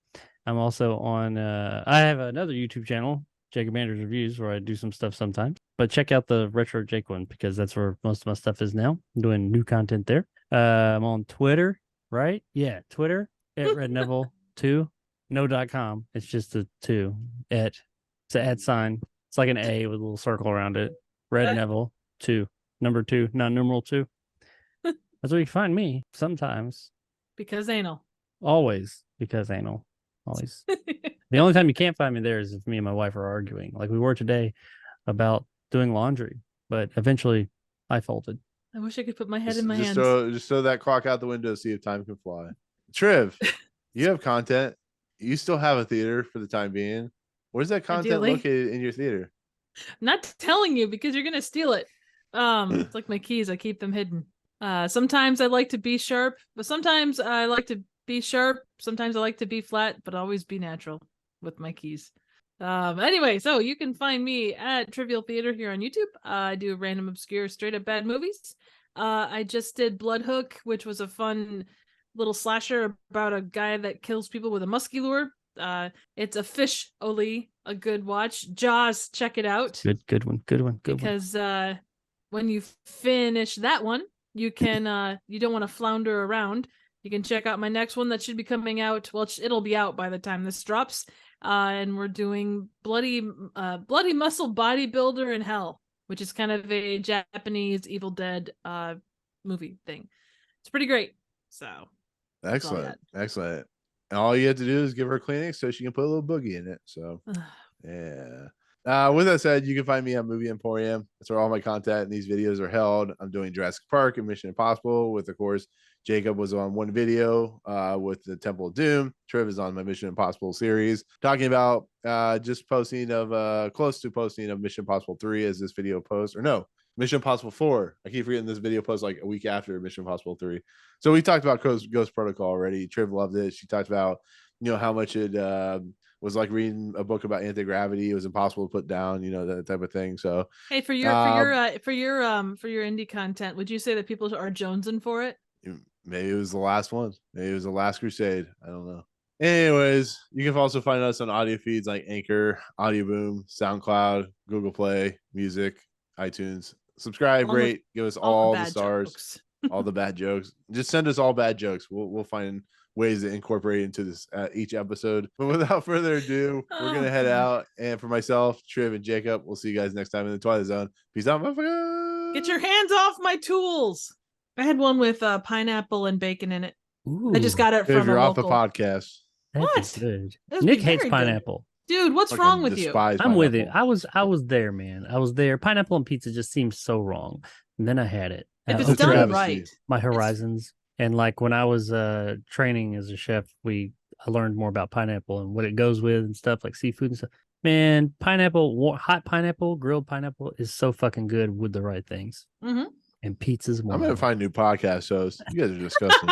I'm also on I have another YouTube channel, Jacob Anders Reviews, where I do some stuff sometimes. But check out the Retro Jake one because that's where most of my stuff is now. I'm doing new content there. I'm on Twitter, right? Yeah, Twitter at redneville2. No.com. It's just a 2 at it's an @ sign. It's like an A with a little circle around it. Red Neville 2. Number 2, not numeral 2. That's where you can find me sometimes. Because anal. Always because anal. Always. The only time you can't find me there is if me and my wife are arguing. Like we were today about doing laundry. But eventually I folded. I wish I could put my head in my just hands. just throw that clock out the window, see if time can fly. Triv, you have content. You still have a theater for the time being. Where's that content Ideally. located in your theater? I'm not telling you because you're gonna steal it. It's like my keys. I keep them hidden. Sometimes I like to be sharp, but sometimes I like to be sharp. Sometimes I like to be flat, but always be natural with my keys. Anyway, so you can find me at Trivial Theater here on YouTube. I do random, obscure, straight up bad movies. I just did Blood Hook, which was a fun little slasher about a guy that kills people with a musky lure. It's a fish only, a good watch. Jaws, check it out. Good one. Because when you finish that one, you can you don't want to flounder around. You can check out my next one that should be coming out. Well, it'll be out by the time this drops. And we're doing Bloody Muscle Bodybuilder in Hell, which is kind of a Japanese Evil Dead movie thing. It's pretty great. So excellent. And all you have to do is give her a Kleenex so she can put a little boogie in it. So yeah. With that said, you can find me on Movie Emporium. That's where all my content and these videos are held. I'm doing Jurassic Park and Mission Impossible with, of course, Jacob was on one video with the Temple of Doom. Trev is on my Mission Impossible series, talking about just posting of close to posting of Mission Impossible 3 as this video posts, or no, Mission Impossible 4. I keep forgetting this video post like a week after Mission Impossible 3. So we talked about Ghost Protocol already. Trev loved it. She talked about, you know, how much it was like reading a book about anti-gravity. It was impossible to put down, you know, that type of thing. So hey, for your indie content, would you say that people are jonesing for it? Maybe it was the last one. Maybe it was the last crusade. I don't know. Anyways, you can also find us on audio feeds like Anchor, Audio Boom, SoundCloud, Google Play, Music, iTunes. Subscribe, rate, give us all the stars, all the bad jokes. Just send us all bad jokes. We'll find ways to incorporate into this each episode. But without further ado, we're gonna head out. And for myself, Triv, and Jacob, we'll see you guys next time in the Twilight Zone. Peace out, motherfucker. Get your hands off my tools. I had one with pineapple and bacon in it. Ooh. I just got it from if you're a off local. the podcast. That's good. That'd Nick be hates very pineapple. Dude, what's Fucking wrong with you? despise I'm with you. pineapple. I was there, man. I was there. Pineapple on pizza just seems so wrong. And then I had it. If It's it's a done travesty. right. My horizons. And like when I was training as a chef, I learned more about pineapple and what it goes with and stuff like seafood and stuff. Man, pineapple, hot pineapple, grilled pineapple is so fucking good with the right things. Mm-hmm. And pizza's more. I'm gonna find new podcast shows. You guys are disgusting.